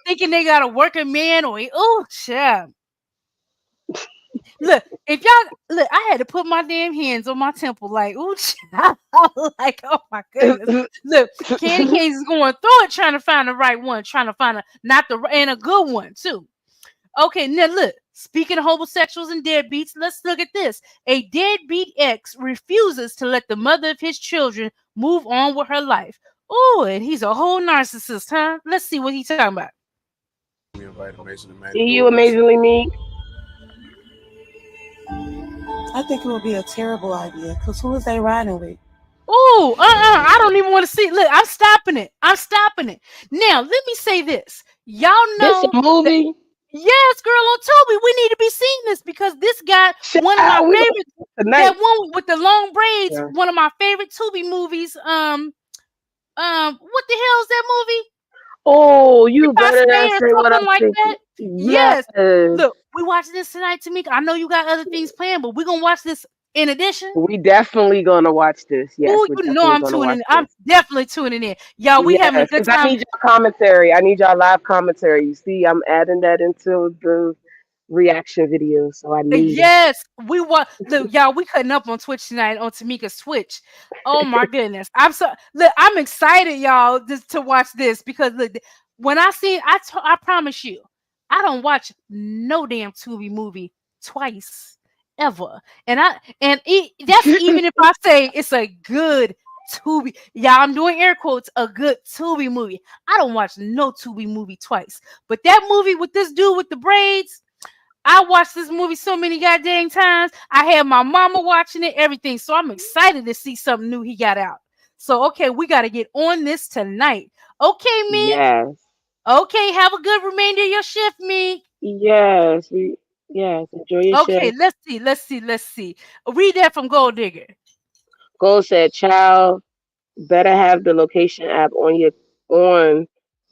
Thinking they got a working man or oh, child. Look, if y'all look, I had to put my damn hands on my temple, like, ooh, child. Like, oh my goodness. Look, candy canes is going through it, trying to find the right one, trying to find not the and a good one too. Okay, now look. Speaking of homosexuals and deadbeats, let's look at this. A deadbeat ex refuses to let the mother of his children move on with her life. Oh, and he's a whole narcissist, huh? Let's see what he's talking about. see you amazingly meek. I think it would be a terrible idea because who is they riding with? Oh, I don't even want to see. Look, I'm stopping it. I'm stopping it. Now, let me say this. Y'all This know a that, movie. yes, girl, on Toby, we need to be seeing this because this got one of my Child, we gonna favorite, that tonight. one with the long braids, Yeah. one of my favorite Tubi movies. What the hell is that movie? Oh, If you I better Stay not or say what something I'm like thinking. that? Yes. Yes. Look, we watching this tonight, Tamika. I know you got other things planned, but we're gonna watch this in addition. We definitely gonna watch this. Yes, Oh, we're you know definitely I'm gonna tuning watch in. I'm this. definitely tuning in. Y'all, we having a Yes, good because I time. need your commentary. I need your live commentary. You see, I'm adding that into the reaction video, so I need it. Yes, we want look, y'all. We cutting up on Twitch tonight on Tamika's Twitch. Oh my goodness, I'm excited, y'all, just to watch this because look, when I see, I promise you, I don't watch no damn Tubi movie twice ever, that's even if I say it's a good Tubi. Y'all, I'm doing air quotes. A good Tubi movie. I don't watch no Tubi movie twice, but that movie with this dude with the braids. I watched this movie so many goddamn times. I had my mama watching it, everything. So I'm excited to see something new he got out. So okay, we got to get on this tonight. Okay, Meek. Yes, Okay, have a good remainder of your shift, Meek. yes, yes. Enjoy your Okay, shift. let's see. Read that from Gold Digger. Gold said, "Child, better have the location app on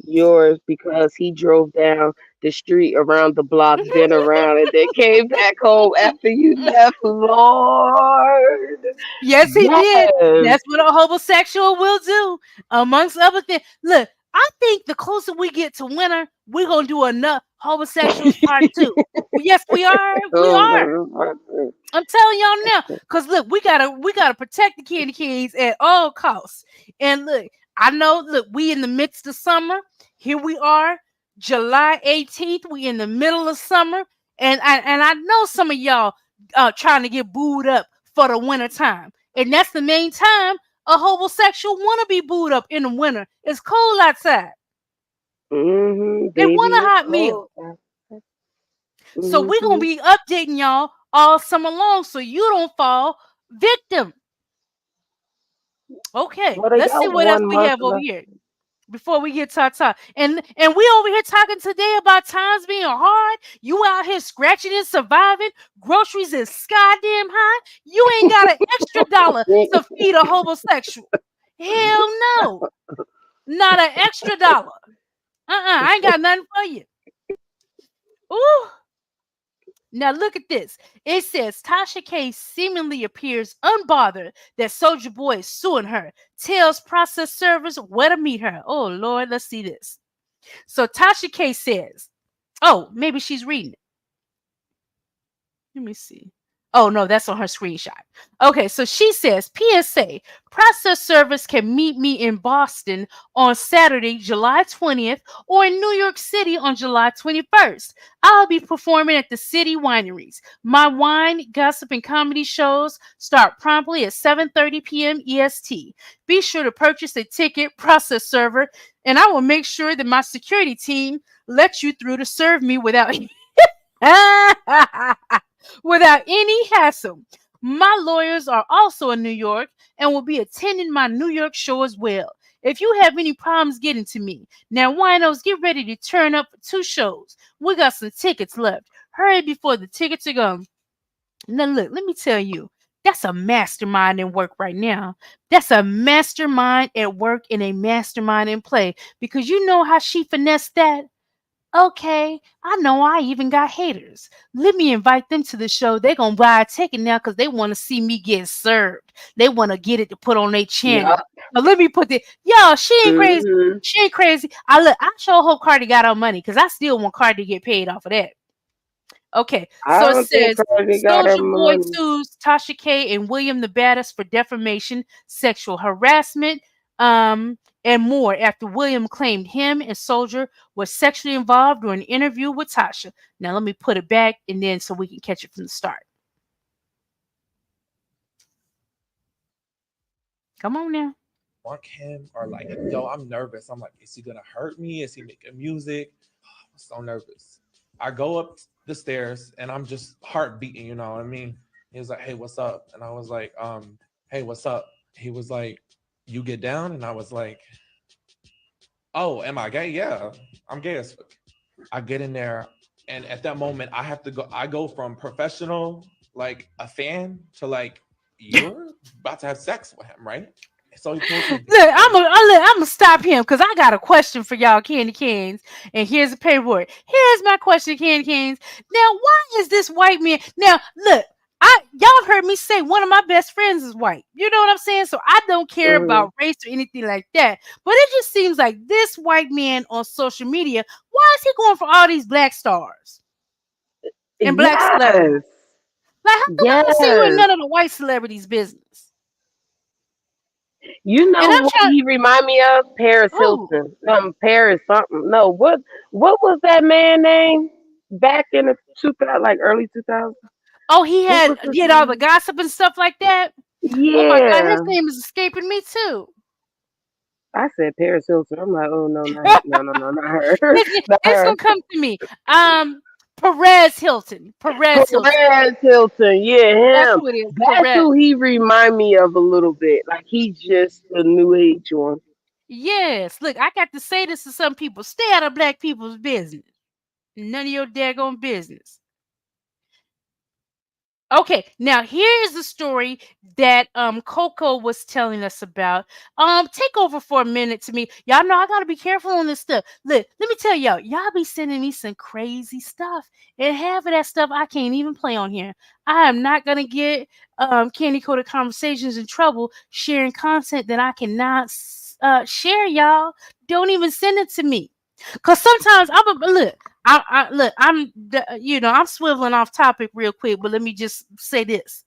yours because he drove down the street around the block, then around, and then came back home after you left. Lord, Yes, he did. yes, That's what a homosexual will do, amongst other things. Look, I think the closer we get to winter, we're gonna do enough homosexuals part two. Yes, we are. We oh, are. motherfucker. I'm telling y'all now, cause look, we gotta protect the candy canes at all costs. And look, I know, look, we in the midst of summer. Here we are, July 18th. We in the middle of summer, and I know some of y'all trying to get booed up for the winter time, and that's the main time a homosexual want to be booed up in the winter. It's cold outside. They want Baby, a it's hot meal. cold. So we're gonna Mm-hmm. be updating y'all all summer long so you don't fall victim. Okay, Well, they let's see got what else one we month have over left. here before we get ta. And we over here talking today about times being hard. You out here scratching and surviving. Groceries is goddamn high. You ain't got an extra dollar to feed a homosexual. Hell no, not an extra dollar. I ain't got nothing for you. Ooh. Now look at this. It says Tasha K seemingly appears unbothered that Soldier Boy is suing her. Tells process servers where to meet her. Oh Lord, let's see this. So Tasha K says, "Oh, maybe she's reading it. Let me see. Oh no, that's on her screenshot. Okay, so she says, PSA, process service can meet me in Boston on Saturday, July 20th, or in New York City on July 21st. I'll be performing at the City Wineries. My wine, gossip, and comedy shows start promptly at 7:30 p.m. EST. Be sure to purchase a ticket, process server, and I will make sure that my security team lets you through to serve me without without any hassle. My lawyers are also in New York and will be attending my New York show as well. If you have any problems getting to me, now winos, get ready to turn up for 2 shows. We got some tickets left. Hurry before the tickets are gone. Now look, let me tell you, that's a mastermind in work right now. That's a mastermind at work and a mastermind in play. Because you know how she finessed that? Okay, I know I even got haters. Let me invite them to the show. They're going to buy a ticket now because they want to see me get served. They want to get it to put on their channel. Yup. But let me put it, yo, she ain't crazy. Hmm. She ain't crazy. I sure hope Cardi got her money because I still want Cardi to get paid off of that. Okay, I so it don't think says Cardi got her Soldier Boy money. sues Tasha K and William the Baddest for defamation, sexual harassment, and more after William claimed him and Soldier were sexually involved during an interview with Tasha. Now let me put it back and then so we can catch it from the start. Come on now. Mark him or like, yo, I'm nervous. I'm like, is he gonna hurt me? Is he making music? I'm so nervous. I go up the stairs and I'm just heart beating, you know what I mean? He was like, hey, what's up? And I was like, hey, what's up? He was like, you get down? And I was like, oh, am I gay? Yeah, I'm gay as fuck. I get in there, and at that moment, I have to go. I go from professional, like a fan, to like you're about to have sex with him, right? So he pulls me. Look, I'm gonna stop him because I got a question for y'all, Candy Canes. And here's the paperwork. Here's my question, Candy Canes. Now, why is this white man? Now, look, y'all heard me say one of my best friends is white. You know what I'm saying? So I don't care Hmm. about race or anything like that. But it just seems like this white man on social media, why is he going for all these black stars and black celebrities? Yes. Like, how come I don't see you in Yes. none of the white celebrities' business? You And know I'm what trying. he remind me of? Paris Oh, Hilton. Paris something. No, what was that man name back in the 2000, like early 2000s? oh, he What had was his did all the name? gossip and stuff like that. Oh my God, his Yeah. name is escaping me too. I said Paris Hilton. I'm like, oh no, not her. No, not her. Not It's her. gonna come to me. Perez Hilton. Perez Hilton. Perez Hilton. That's Yeah, him. who it is. That's Perez. who he remind me of a little bit. Like he just a new age one. Yes. Look, I got to say this to some people. Stay out of black people's business. None of your daggone business. Okay, now here is the story that Coco was telling us about. Take over for a minute to me. Y'all know I gotta be careful on this stuff. Look, let me tell y'all be sending me some crazy stuff. And half of that stuff I can't even play on here. I am not gonna get Candy Coated Conversations in trouble sharing content that I cannot share, y'all. Don't even send it to me. Cause sometimes look. Look. I'm swiveling off topic real quick, but let me just say this.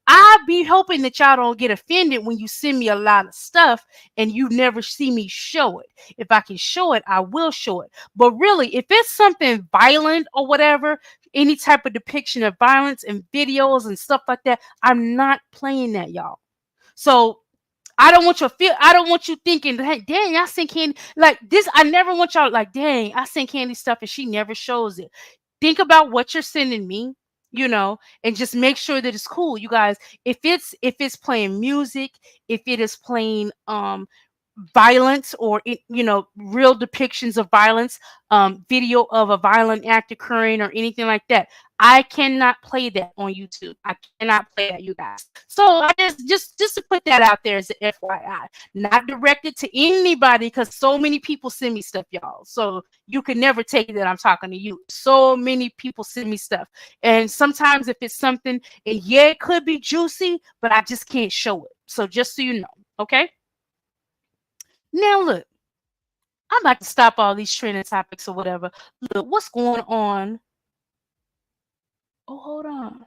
I be hoping that y'all don't get offended when you send me a lot of stuff and you never see me show it. If I can show it, I will show it. But really, if it's something violent or whatever, any type of depiction of violence and videos and stuff like that, I'm not playing that, y'all. So I don't want you thinking, hey, dang, I sent Candy like this. I never want y'all like, dang, I sent Candy stuff and she never shows it. Think about what you're sending me, and just make sure that it's cool, you guys. If it's playing music, if it is playing violence or real depictions of violence, video of a violent act occurring or anything like that, I cannot play that on YouTube. I cannot play that, you guys. So I just to put that out there as an FYI, not directed to anybody because so many people send me stuff, y'all. So you can never take it that I'm talking to you. So many people send me stuff, and sometimes if it's something, and yeah, it could be juicy, but I just can't show it. So just so you know, okay. Now look, I'm about to stop all these trending topics or whatever. Look, what's going on? Oh, hold on.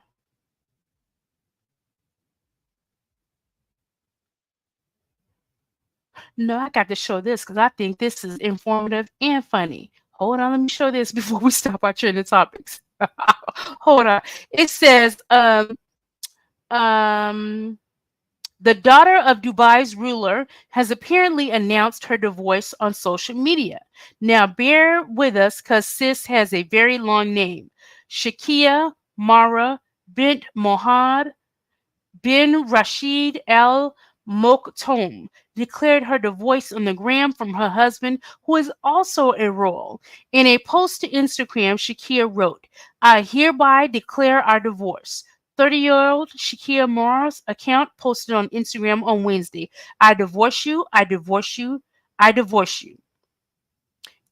No, I got to show this because I think this is informative and funny. Hold on, let me show this before we stop our trending topics. Hold on. It says, um, the daughter of Dubai's ruler has apparently announced her divorce on social media. Now, bear with us because sis has a very long name. Shakia Mara bint Mohad bin Rashid Al Mokhtoum declared her divorce on the gram from her husband, who is also a royal. In a post to Instagram, Shakia wrote, I hereby declare our divorce. 30-year-old Shakia Morris account posted on Instagram on Wednesday. I divorce you, I divorce you, I divorce you.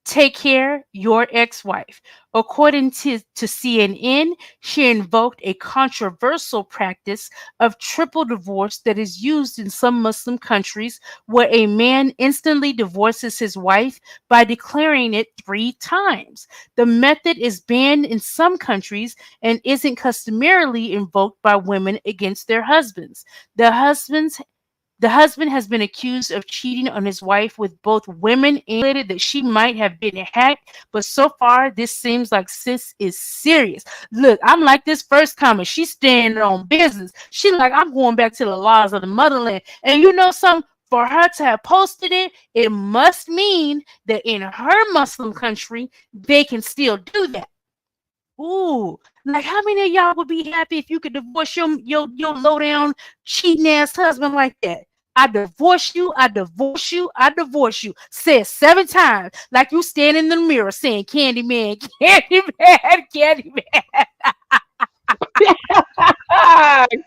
Take care, your ex-wife. According to CNN, she invoked a controversial practice of triple divorce that is used in some Muslim countries where a man instantly divorces his wife by declaring it 3 times. The method is banned in some countries and isn't customarily invoked by women against their husbands. The husbands the husband has been accused of cheating on his wife with both women and that she might have been hacked, but so far this seems like sis is serious. Look, I'm like this first comment. She's standing on business. She like, I'm going back to the laws of the motherland. And you know something? For her to have posted it, it must mean that in her Muslim country, they can still do that. Ooh, like how many of y'all would be happy if you could divorce your low down cheating ass husband like that? I divorce you, I divorce you, I divorce you. Said 7 times, like you stand in the mirror saying Candyman, Candyman, Candyman. and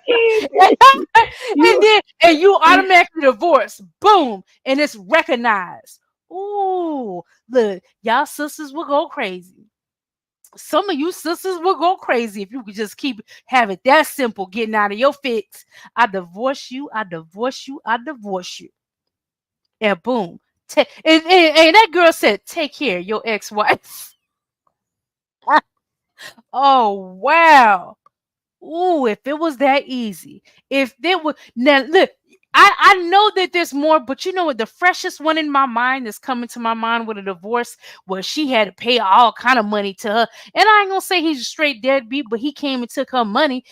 you, then and you automatically divorce. Boom. And it's recognized. Ooh, look, y'all sisters will go crazy. Some of you sisters will go crazy if you could just keep have it that simple, getting out of your fix. I divorce you, I divorce you, I divorce you. And boom. And that girl said, take care, your ex-wife. Oh wow. Ooh, if it was that easy. If there was now look, I know that there's more, but you know what? The freshest one in my mind that's coming to my mind with a divorce was she had to pay all kind of money to her. And I ain't gonna say he's a straight deadbeat, but he came and took her money.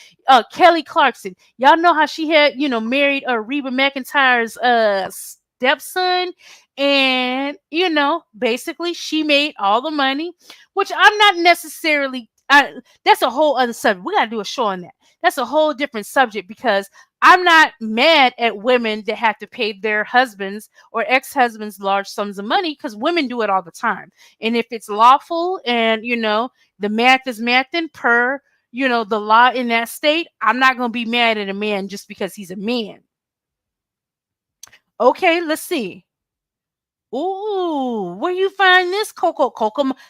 Kelly Clarkson. Y'all know how she had, married Reba McEntire's stepson. And basically she made all the money, which I'm not necessarily that's a whole other subject. We got to do a show on that. That's a whole different subject because I'm not mad at women that have to pay their husbands or ex-husbands large sums of money because women do it all the time. And if it's lawful and, the math is mathing per, the law in that state, I'm not going to be mad at a man just because he's a man. Okay, let's see. Ooh, where you find this Coco?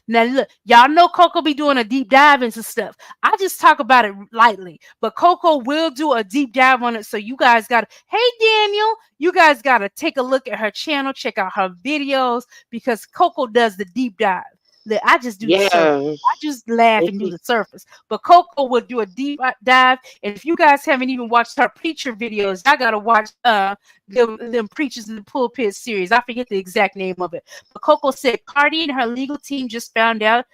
Now look, y'all know Coco be doing a deep dive into stuff. I just talk about it lightly, but Coco will do a deep dive on it. So you guys got to, hey Daniel, you guys got to take a look at her channel, check out her videos because Coco does the deep dive. Look, I just do the surface. yeah. I just laugh and do the surface. But Coco will do a deep dive. And if you guys haven't even watched her preacher videos, I gotta watch them preachers in the pulpit series. I forget the exact name of it. But Coco said Cardi and her legal team just found out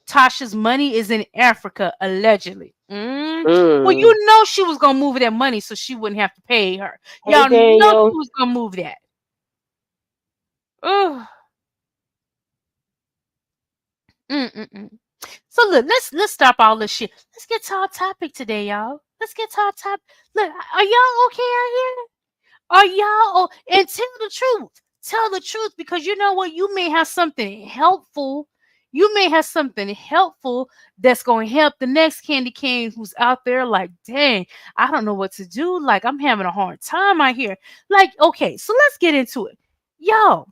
Tasha's money is in Africa, allegedly. Well, Mm. you know she was gonna move that money so she wouldn't have to pay her. Hey Y'all know Daniel. she was gonna move that. Ugh. Mm-mm-mm. So look, let's stop all this shit. Let's get to our topic today, y'all. Let's get to our topic. Look, are y'all okay out here? Are y'all? And tell the truth. Tell the truth because you know what? You may have something helpful. You may have something helpful that's going to help the next candy cane who's out there like, dang, I don't know what to do. Like, I'm having a hard time out here. Like, okay, so let's get into it. Yo,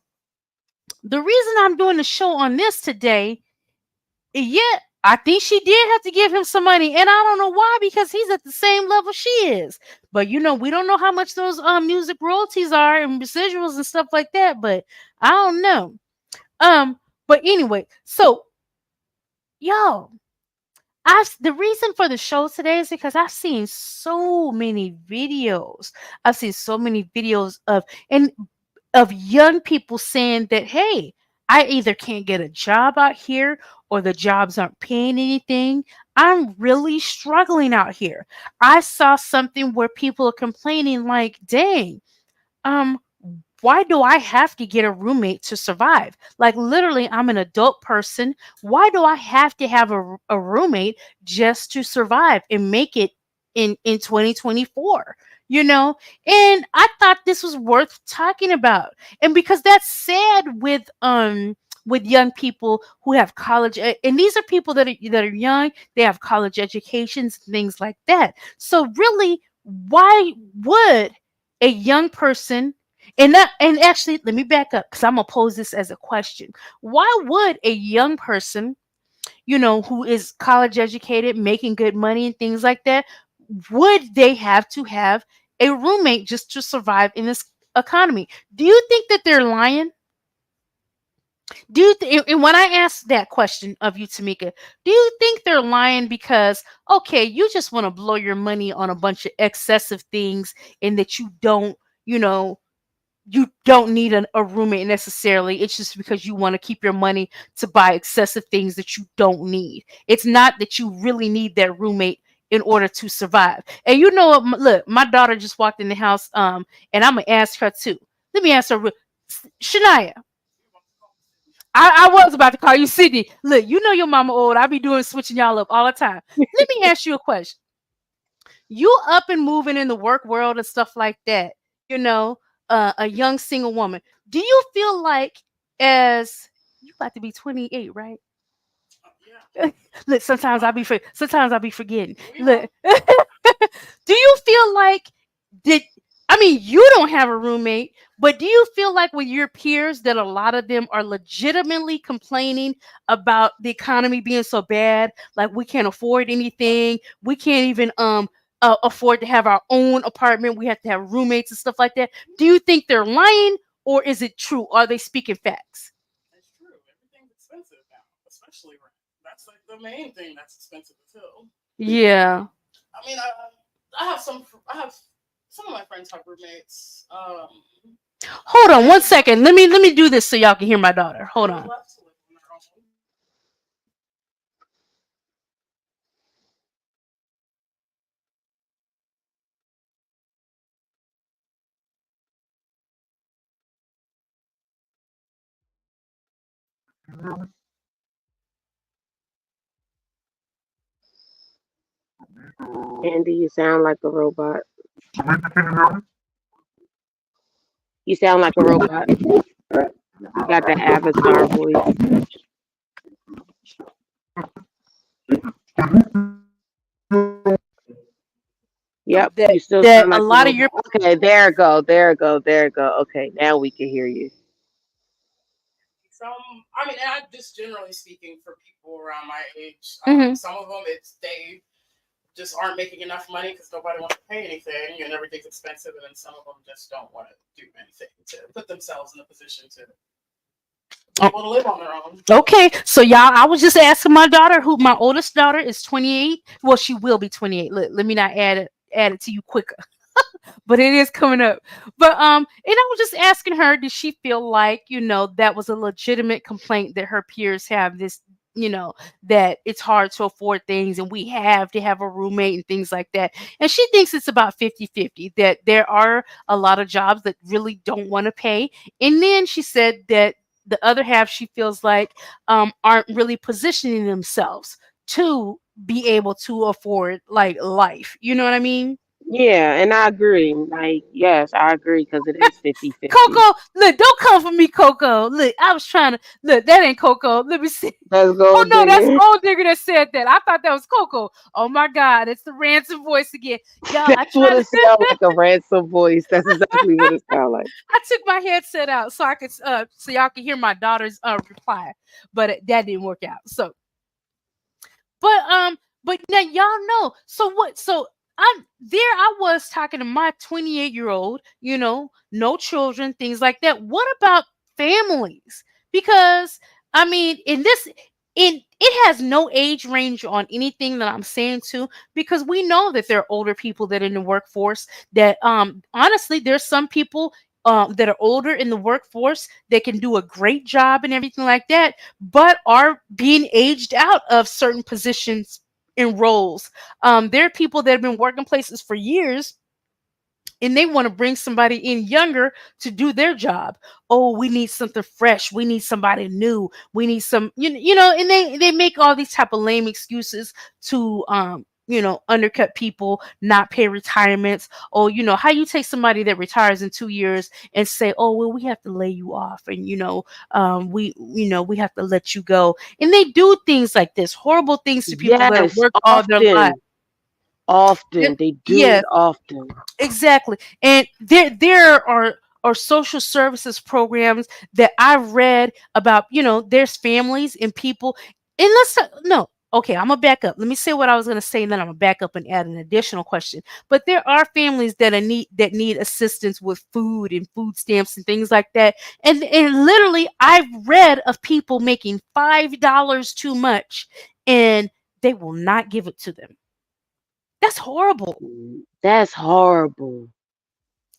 the reason I'm doing the show on this today, yeah, I think she did have to give him some money, and I don't know why because he's at the same level she is. But we don't know how much those music royalties are and residuals and stuff like that. But I don't know. But anyway, so yo, the reason for the show today is because I've seen so many videos. I've seen so many videos of young people saying that, hey, I either can't get a job out here or the jobs aren't paying anything. I'm really struggling out here. I saw something where people are complaining like, dang, um, why do I have to get a roommate to survive? Like literally, I'm an adult person. Why do I have to have a roommate just to survive and make it in 2024? You know, and I thought this was worth talking about. And because that's sad with young people who have and these are people that are young, they have college educations, things like that. So really, why would a young person, and actually let me back up because I'm gonna pose this as a question. Why would a young person, who is college educated, making good money and things like that, would they have to have a roommate just to survive in this economy? Do you think that they're lying? And when I ask that question of you, Tamika, do you think they're lying because, okay, you just want to blow your money on a bunch of excessive things and that you know, you don't need a roommate necessarily. It's just because you want to keep your money to buy excessive things that you don't need. It's not that you really need that roommate in order to survive. And you know what? Look, my daughter just walked in the house, and I'm gonna ask her too. Let me ask her, Shania. I was about to call you Sydney. Look, you know your mama old. I be doing switching y'all up all the time. Let me ask you a question. You up and moving in the work world and stuff like that, you know, a young single woman. Do you feel like, as you about to be 28, right? Look, sometimes I be forgetting. Look, do you feel like did I mean you don't have a roommate, but do you feel like with your peers that a lot of them are legitimately complaining about the economy being so bad, like we can't afford anything, we can't even afford to have our own apartment, we have to have roommates and stuff like that? Do you think they're lying, or is it true? Are they speaking facts? It's true. Everything's expensive now, especially rent. That's like the main thing that's expensive too. Yeah. I mean, I have some. I have some of my friends have roommates. Hold on one second. Let me do this so y'all can hear my daughter. Hold on. Left to live on their own. Andy, you sound like a robot. You sound like a robot. You got the avatar voice. Yep, That you still that sound a like a lot of your robot. Okay, there it go, there it go, there it go. Okay, now we can hear you. Some, I mean, and I just generally speaking for people around my age, Mhm. some of them they just aren't making enough money because nobody wants to pay anything and everything's expensive, and then some of them just don't want to do anything to put themselves in a position to be able to live on their own. Okay, so y'all, I was just asking my daughter, who my oldest daughter is 28. Well, she will be 28. Let me not add it to you quicker, but it is coming up. But and I was just asking her, did she feel like, that was a legitimate complaint that her peers have this, that it's hard to afford things and we have to have a roommate and things like that. And she thinks it's about 50-50, that there are a lot of jobs that really don't want to pay. And then she said that the other half she feels like aren't really positioning themselves to be able to afford like life. You know what I mean? Yeah, and I agree. Like, yes, I agree because it is 50-50. Coco, look, don't come for me, Coco. Look, I was trying to look. That ain't Coco. Let me see. Let's Oh go, no, that's digger. Gold Digger that said that. I thought that was Coco. Oh my God, it's the ransom voice again, y'all. I That's what tried it to. sounds like, a ransom voice. That's exactly what it sounds like. I took my headset out so I could so y'all could hear my daughter's reply, but that didn't work out. So, but now y'all know. So what? So I'm there. I was talking to my 28-year-old. No children, things like that. What about families? Because I mean, in this. it has no age range on anything that I'm saying too, because we know that there are older people that are in the workforce that honestly there's some people that are older in the workforce that can do a great job and everything like that, but are being aged out of certain positions and roles. There are people that have been working places for years and they want to bring somebody in younger to do their job. Oh, we need something fresh. We need somebody new. We need some, and they make all these type of lame excuses to undercut people, not pay retirements. Or, how you take somebody that retires in 2 years and say, oh, well, we have to lay you off, and we have to let you go. And they do things like this, horrible things to people that have Yes, worked all their lives. often, Yeah, often they do yeah, it often. exactly. And there are social services programs that I've read about, there's families and people. And no, okay, I'm gonna back up. Let me say what I was gonna say, and then I'm gonna back up and add an additional question. But there are families that need assistance with food and food stamps and things like that. And literally I've read of people making $5 too much and they will not give it to them. That's horrible. That's horrible.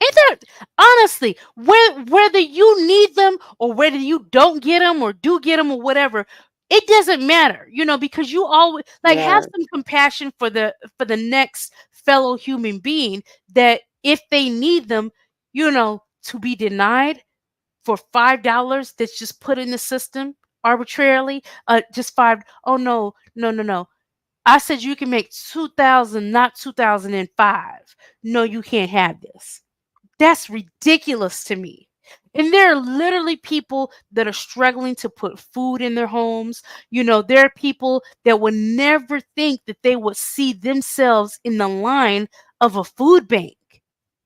Ain't that honestly, whether you need them or whether you don't get them or do get them or whatever, it doesn't matter, because you always like have Yes. some compassion for the next fellow human being that if they need them, to be denied for $5 that's just put in the system arbitrarily, just five. Oh no, no, no, no. I said you can make 2000, not 2005. No, you can't have this. That's ridiculous to me. And there are literally people that are struggling to put food in their homes. There are people that would never think that they would see themselves in the line of a food bank.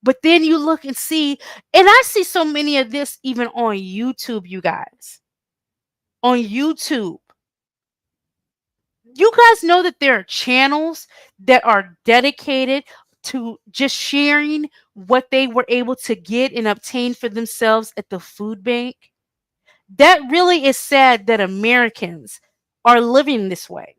But then you look and see, and I see so many of this even on YouTube, you guys. On YouTube. You guys know that there are channels that are dedicated to just sharing what they were able to get and obtain for themselves at the food bank. That really is sad that Americans are living this way.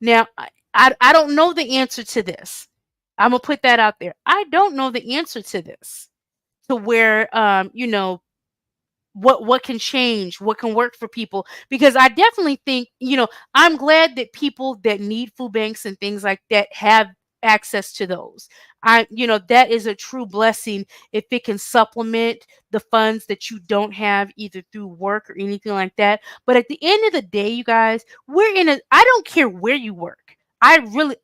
Now, I don't know the answer to this. I'm gonna put that out there. I don't know the answer to this. To where what can change, what can work for people, because I definitely think, I'm glad that people that need food banks and things like that have access to those. That is a true blessing if it can supplement the funds that you don't have either through work or anything like that. But at the end of the day, you guys, I don't care where you work. I really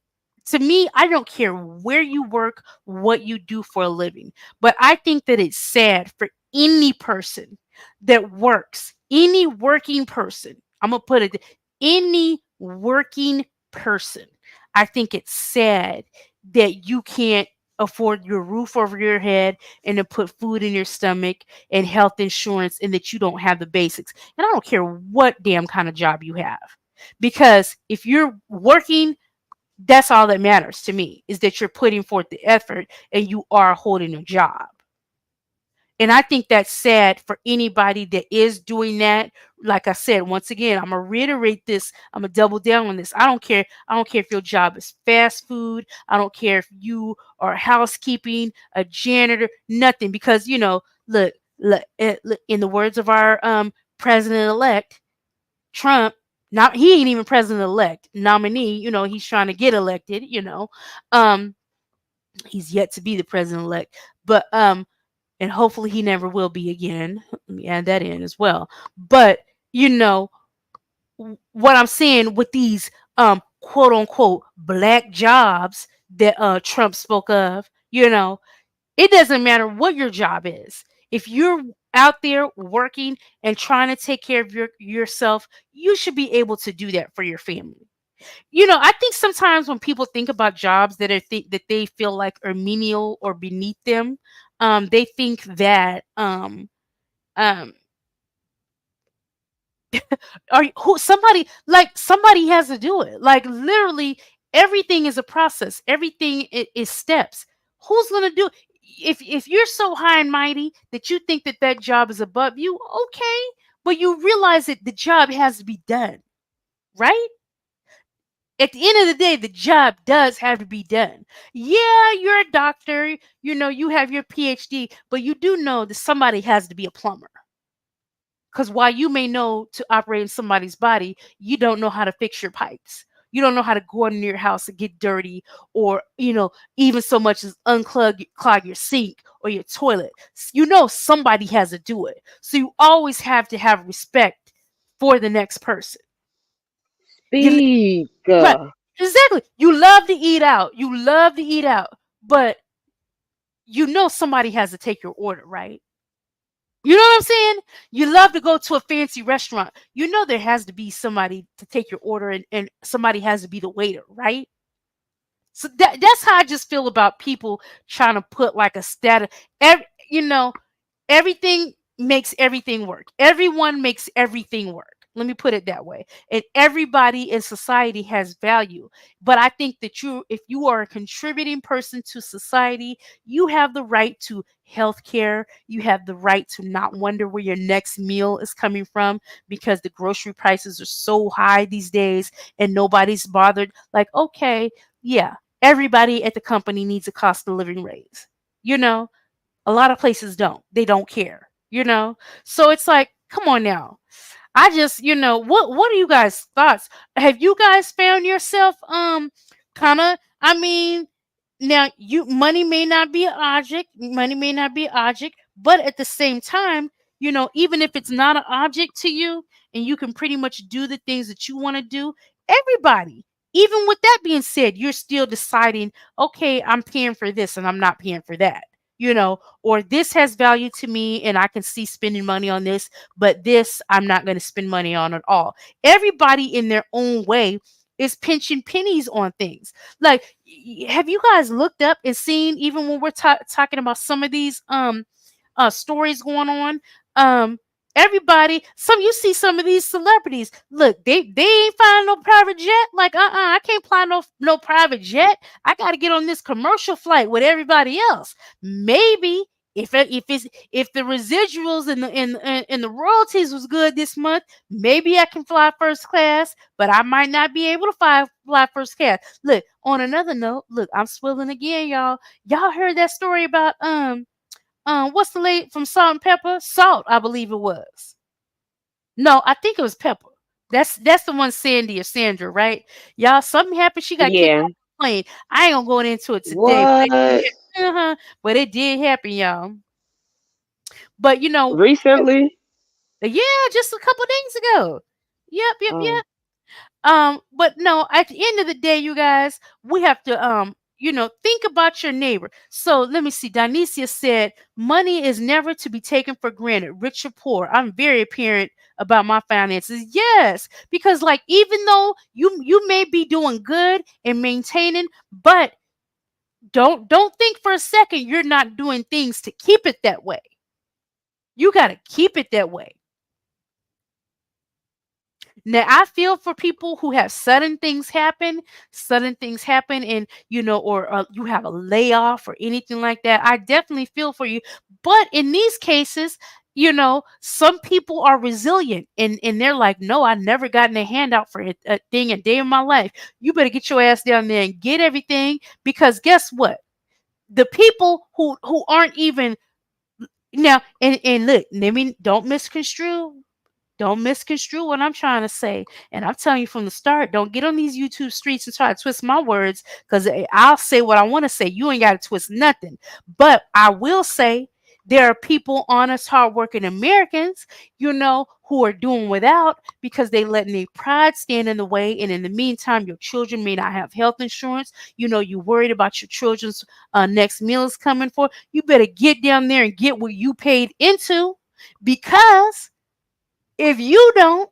To me, I don't care where you work, what you do for a living, but I think that it's sad for any person that works, any working person. I'm going to put it, any working person. I think it's sad that you can't afford your roof over your head and to put food in your stomach and health insurance, and that you don't have the basics. And I don't care what damn kind of job you have. Because if you're working, that's all that matters to me, is that you're putting forth the effort and you are holding a job. And I think that's sad for anybody that is doing that. Like I said, once again, I'm gonna reiterate this. I'm gonna double down on this. I don't care. I don't care if your job is fast food. I don't care if you are housekeeping, a janitor, nothing. Because look, in the words of our president elect Trump, not he ain't even president elect nominee. He's trying to get elected. Um, he's yet to be the president elect, but and hopefully he never will be again. Let me add that in as well. But you know what I'm saying with these quote unquote black jobs that Trump spoke of, it doesn't matter what your job is. If you're out there working and trying to take care of yourself, you should be able to do that for your family. I think sometimes when people think about jobs that they feel like are menial or beneath them, they think that um or who somebody has to do it. Like literally everything is a process. Everything is steps. Who's gonna do it? if you're so high and mighty that you think that that job is above you, okay, but you realize that the job has to be done, right? At the end of the day, the job does have to be done. Yeah, you're a doctor, you have your PhD, but you do know that somebody has to be a plumber. Because while you may know to operate in somebody's body, you don't know how to fix your pipes. You don't know how to go into your house and get dirty, or even so much as clog your sink or your toilet. Somebody has to do it. So you always have to have respect for the next person. You Speak. Right. Exactly. You love to eat out. You love to eat out, but somebody has to take your order, right? You know what I'm saying? You love to go to a fancy restaurant. There has to be somebody to take your order, and somebody has to be the waiter, right? So that's how I just feel about people trying to put like a status. You know, Everything makes everything work. Everyone makes everything work. Let me put it that way. And everybody in society has value. But I think that if you are a contributing person to society, you have the right to health care. You have the right to not wonder where your next meal is coming from, because the grocery prices are so high these days and nobody's bothered. Like, okay, yeah, everybody at the company needs a cost of living raise. You know, a lot of places don't. They don't care, So it's like, come on now. I just, what are you guys' thoughts? Have you guys found yourself kind of, I mean, now you money may not be an object, but at the same time, even if it's not an object to you and you can pretty much do the things that you want to do, everybody, even with that being said, you're still deciding, okay, I'm paying for this and I'm not paying for that. Or this has value to me and I can see spending money on this, but this I'm not going to spend money on at all. Everybody in their own way is pinching pennies on things. Like, have you guys looked up and seen, even when we're talking about some of these stories going on, um you see some of these celebrities, look, they ain't flying no private jet. Like, I can't fly no private jet. I got to get on this commercial flight with everybody else. Maybe if the residuals and the royalties was good this month, maybe I can fly first class, but I might not be able to fly first class. Look, on another note, look, I'm swilling again, y'all. Y'all heard that story about what's the lady from Salt and Pepper? Salt, I believe it was. No, I think it was Pepper. That's the one, Sandy or Sandra, right? Y'all, something happened. She got kicked Yeah. off the plane. I ain't gonna go into it today, but What? but it did happen, y'all. But Recently? yeah, just a couple days ago. Yep, yep, Oh. yep. But no, at the end of the day, you guys, we have to think about your neighbor. So let me see. Donicia said, money is never to be taken for granted, rich or poor. I'm very apparent about my finances. Yes, because like, even though you may be doing good and maintaining, but don't think for a second you're not doing things to keep it that way. You got to keep it that way. Now, I feel for people who have sudden things happen, and or you have a layoff or anything like that. I definitely feel for you. But in these cases, some people are resilient, and they're like, no, I never gotten a handout for a thing a day in my life. You better get your ass down there and get everything, because guess what? The people who aren't even now, and look, let me don't misconstrue what I'm trying to say. And I'm telling you from the start, don't get on these YouTube streets and try to twist my words, because I'll say what I want to say. You ain't got to twist nothing. But I will say there are people, honest, hardworking Americans, who are doing without because they letting their pride stand in the way. And in the meantime, your children may not have health insurance. You worried about your children's next meal is coming for. You better get down there and get what you paid into, because if you don't,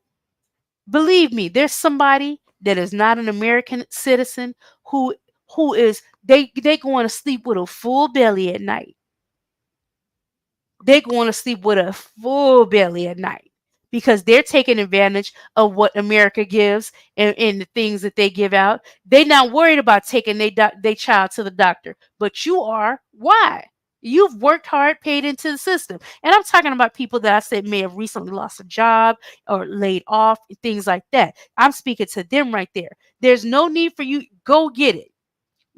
believe me, there's somebody that is not an American citizen who is they going to sleep with a full belly at night. They're going to sleep with a full belly at night because they're taking advantage of what America gives, and the things that they give out. They're not worried about taking their child to the doctor, but you are. Why? You've worked hard, paid into the system. And I'm talking about people that I said may have recently lost a job or laid off, things like that. I'm speaking to them right there. There's no need for you. Go get it.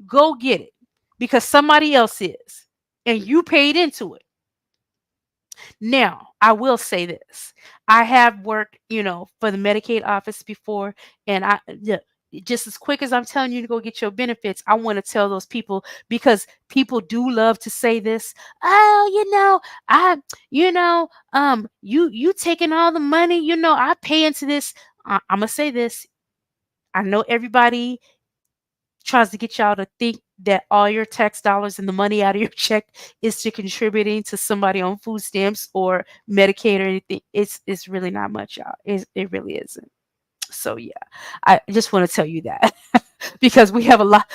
Go get it. Because somebody else is. And you paid into it. Now, I will say this. I have worked, for the Medicaid office before, and yeah, just as quick as I'm telling you to go get your benefits, I want to tell those people, because people do love to say this. Oh, you taking all the money, I pay into this. I'm gonna say this. I know everybody tries to get y'all to think that all your tax dollars and the money out of your check is to contributing to somebody on food stamps or Medicaid or anything. It's really not much, y'all. It really isn't. So yeah, I just want to tell you that because we have a lot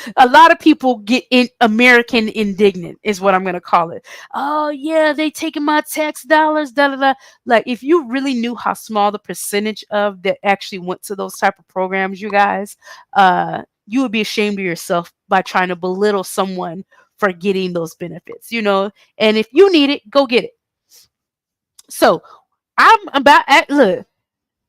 of people get in American indignant is what I'm gonna call it. Oh yeah, they taking my tax dollars, da da da. Like if you really knew how small the percentage of that actually went to those type of programs, you guys, you would be ashamed of yourself by trying to belittle someone for getting those benefits. And if you need it, go get it. So I'm about at look.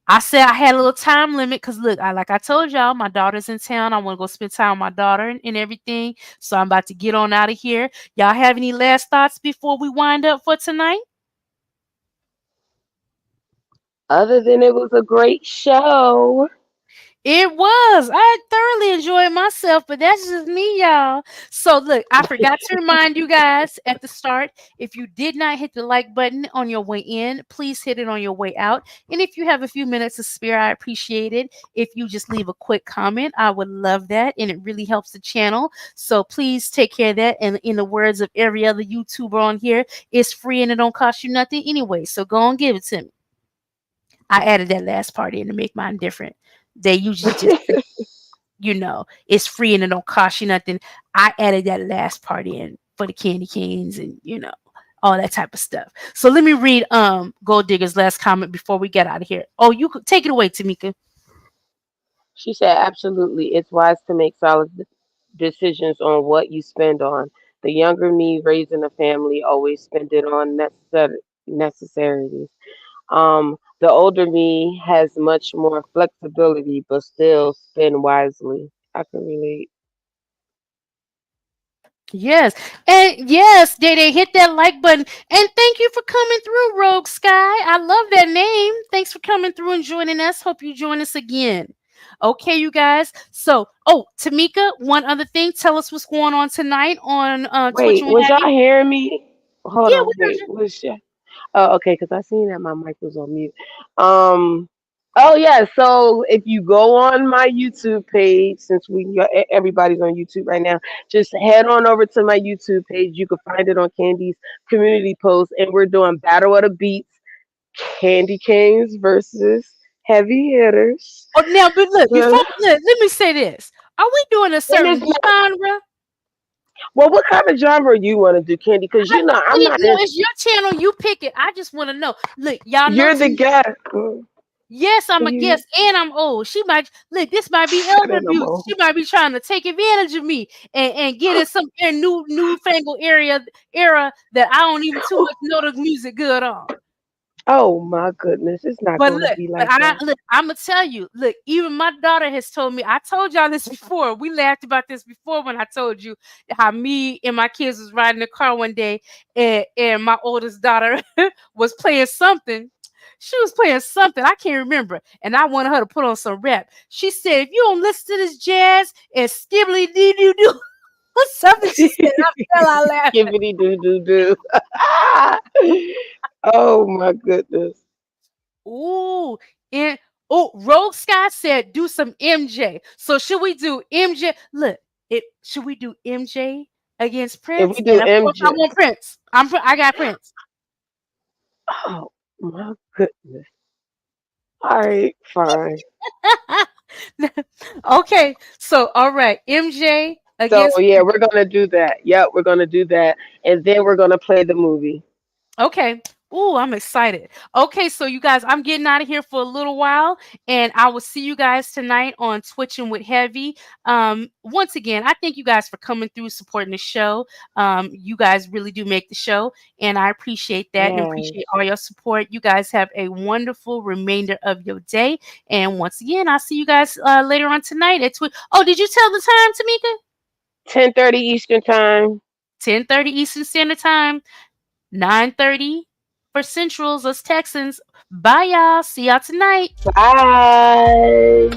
I said I had a little time limit because look, like I told y'all, my daughter's in town. I want to go spend time with my daughter and everything. So I'm about to get on out of here. Y'all have any last thoughts before we wind up for tonight? Other than it was a great show. It was. I thoroughly enjoyed myself, but that's just me, y'all. So, look, I forgot to remind you guys at the start, if you did not hit the like button on your way in, please hit it on your way out. And if you have a few minutes to spare, I appreciate it. If you just leave a quick comment, I would love that. And it really helps the channel. So, please take care of that. And in the words of every other YouTuber on here, it's free and it don't cost you nothing anyway. So, go and give it to me. I added that last part in to make mine different. They usually just say, it's free and it don't cost you nothing. I added that last part in for the candy canes and all that type of stuff. So let me read Gold Digger's last comment before we get out of here. Oh, you could take it away, Tamika. She said, absolutely. It's wise to make solid decisions on what you spend on. The younger me raising a family always spend it on necessities. The older me has much more flexibility, but still spend wisely. I can relate. Yes. And yes, they hit that like button. And thank you for coming through, Rogue Sky. I love that name. Thanks for coming through and joining us. Hope you join us again. Okay, you guys. So, Tamika, one other thing. Tell us what's going on tonight on Twitch Wait, and what was have y'all you. hearing me? Hold Yeah, on, wait, was y'all? Oh, okay, because I seen that my mic was on mute. Um, oh yeah. So if you go on my YouTube page, since everybody's on YouTube right now, just head on over to my YouTube page. You can find it on Candy's community post, and we're doing Battle of the Beats, Candy Canes versus Heavy Hitters. Oh, now, but look, before Uh, let me say this. Are we doing a And certain it's not, genre? well, what kind of genre you want to do, Candy? Because I'm See, not no, in. it's your channel. You pick it. I just want to know. Look, y'all know You're the Tamika. guy. Yes, I'm a You guest, and I'm old. She might look. This might be I elder don't abuse. know. She might be trying to take advantage of me and get in some newfangled era that I don't even too much know the music good on. Oh my goodness, it's not But going to look, be like that. I'm gonna tell you. Look, even my daughter has told me. I told y'all this before. We laughed about this before when I told you how me and my kids was riding the car one day, and my oldest daughter was playing something. She was playing something I can't remember, and I wanted her to put on some rap. She said, "If you don't listen to this jazz and skibbly dee doo doo," something she said, I fell out laughing. Skibbity doo doo doo. Oh my goodness. Ooh, and Rogue Scott said do some MJ. So should we do MJ? Look, should we do MJ against If Prince? we do And of course, I MJ, want Prince. I got Prince. oh my goodness. All right, fine. Okay, so all right, MJ So against yeah, Prince. we're gonna do that. Yep, we're gonna do that, and then we're gonna play the movie. Okay. Ooh, I'm excited. Okay, so you guys, I'm getting out of here for a little while, and I will see you guys tonight on Twitching with Heavy. Once again, I thank you guys for coming through, supporting the show. You guys really do make the show, and I appreciate that and Yes. appreciate all your support. You guys have a wonderful remainder of your day, and once again, I'll see you guys later on tonight at Twitch. Oh, did you tell the time, Tamika? 10:30 Eastern time. 10:30 Eastern Standard Time, 9:30 for Centrals, us Texans. Bye, y'all. See y'all tonight. Bye.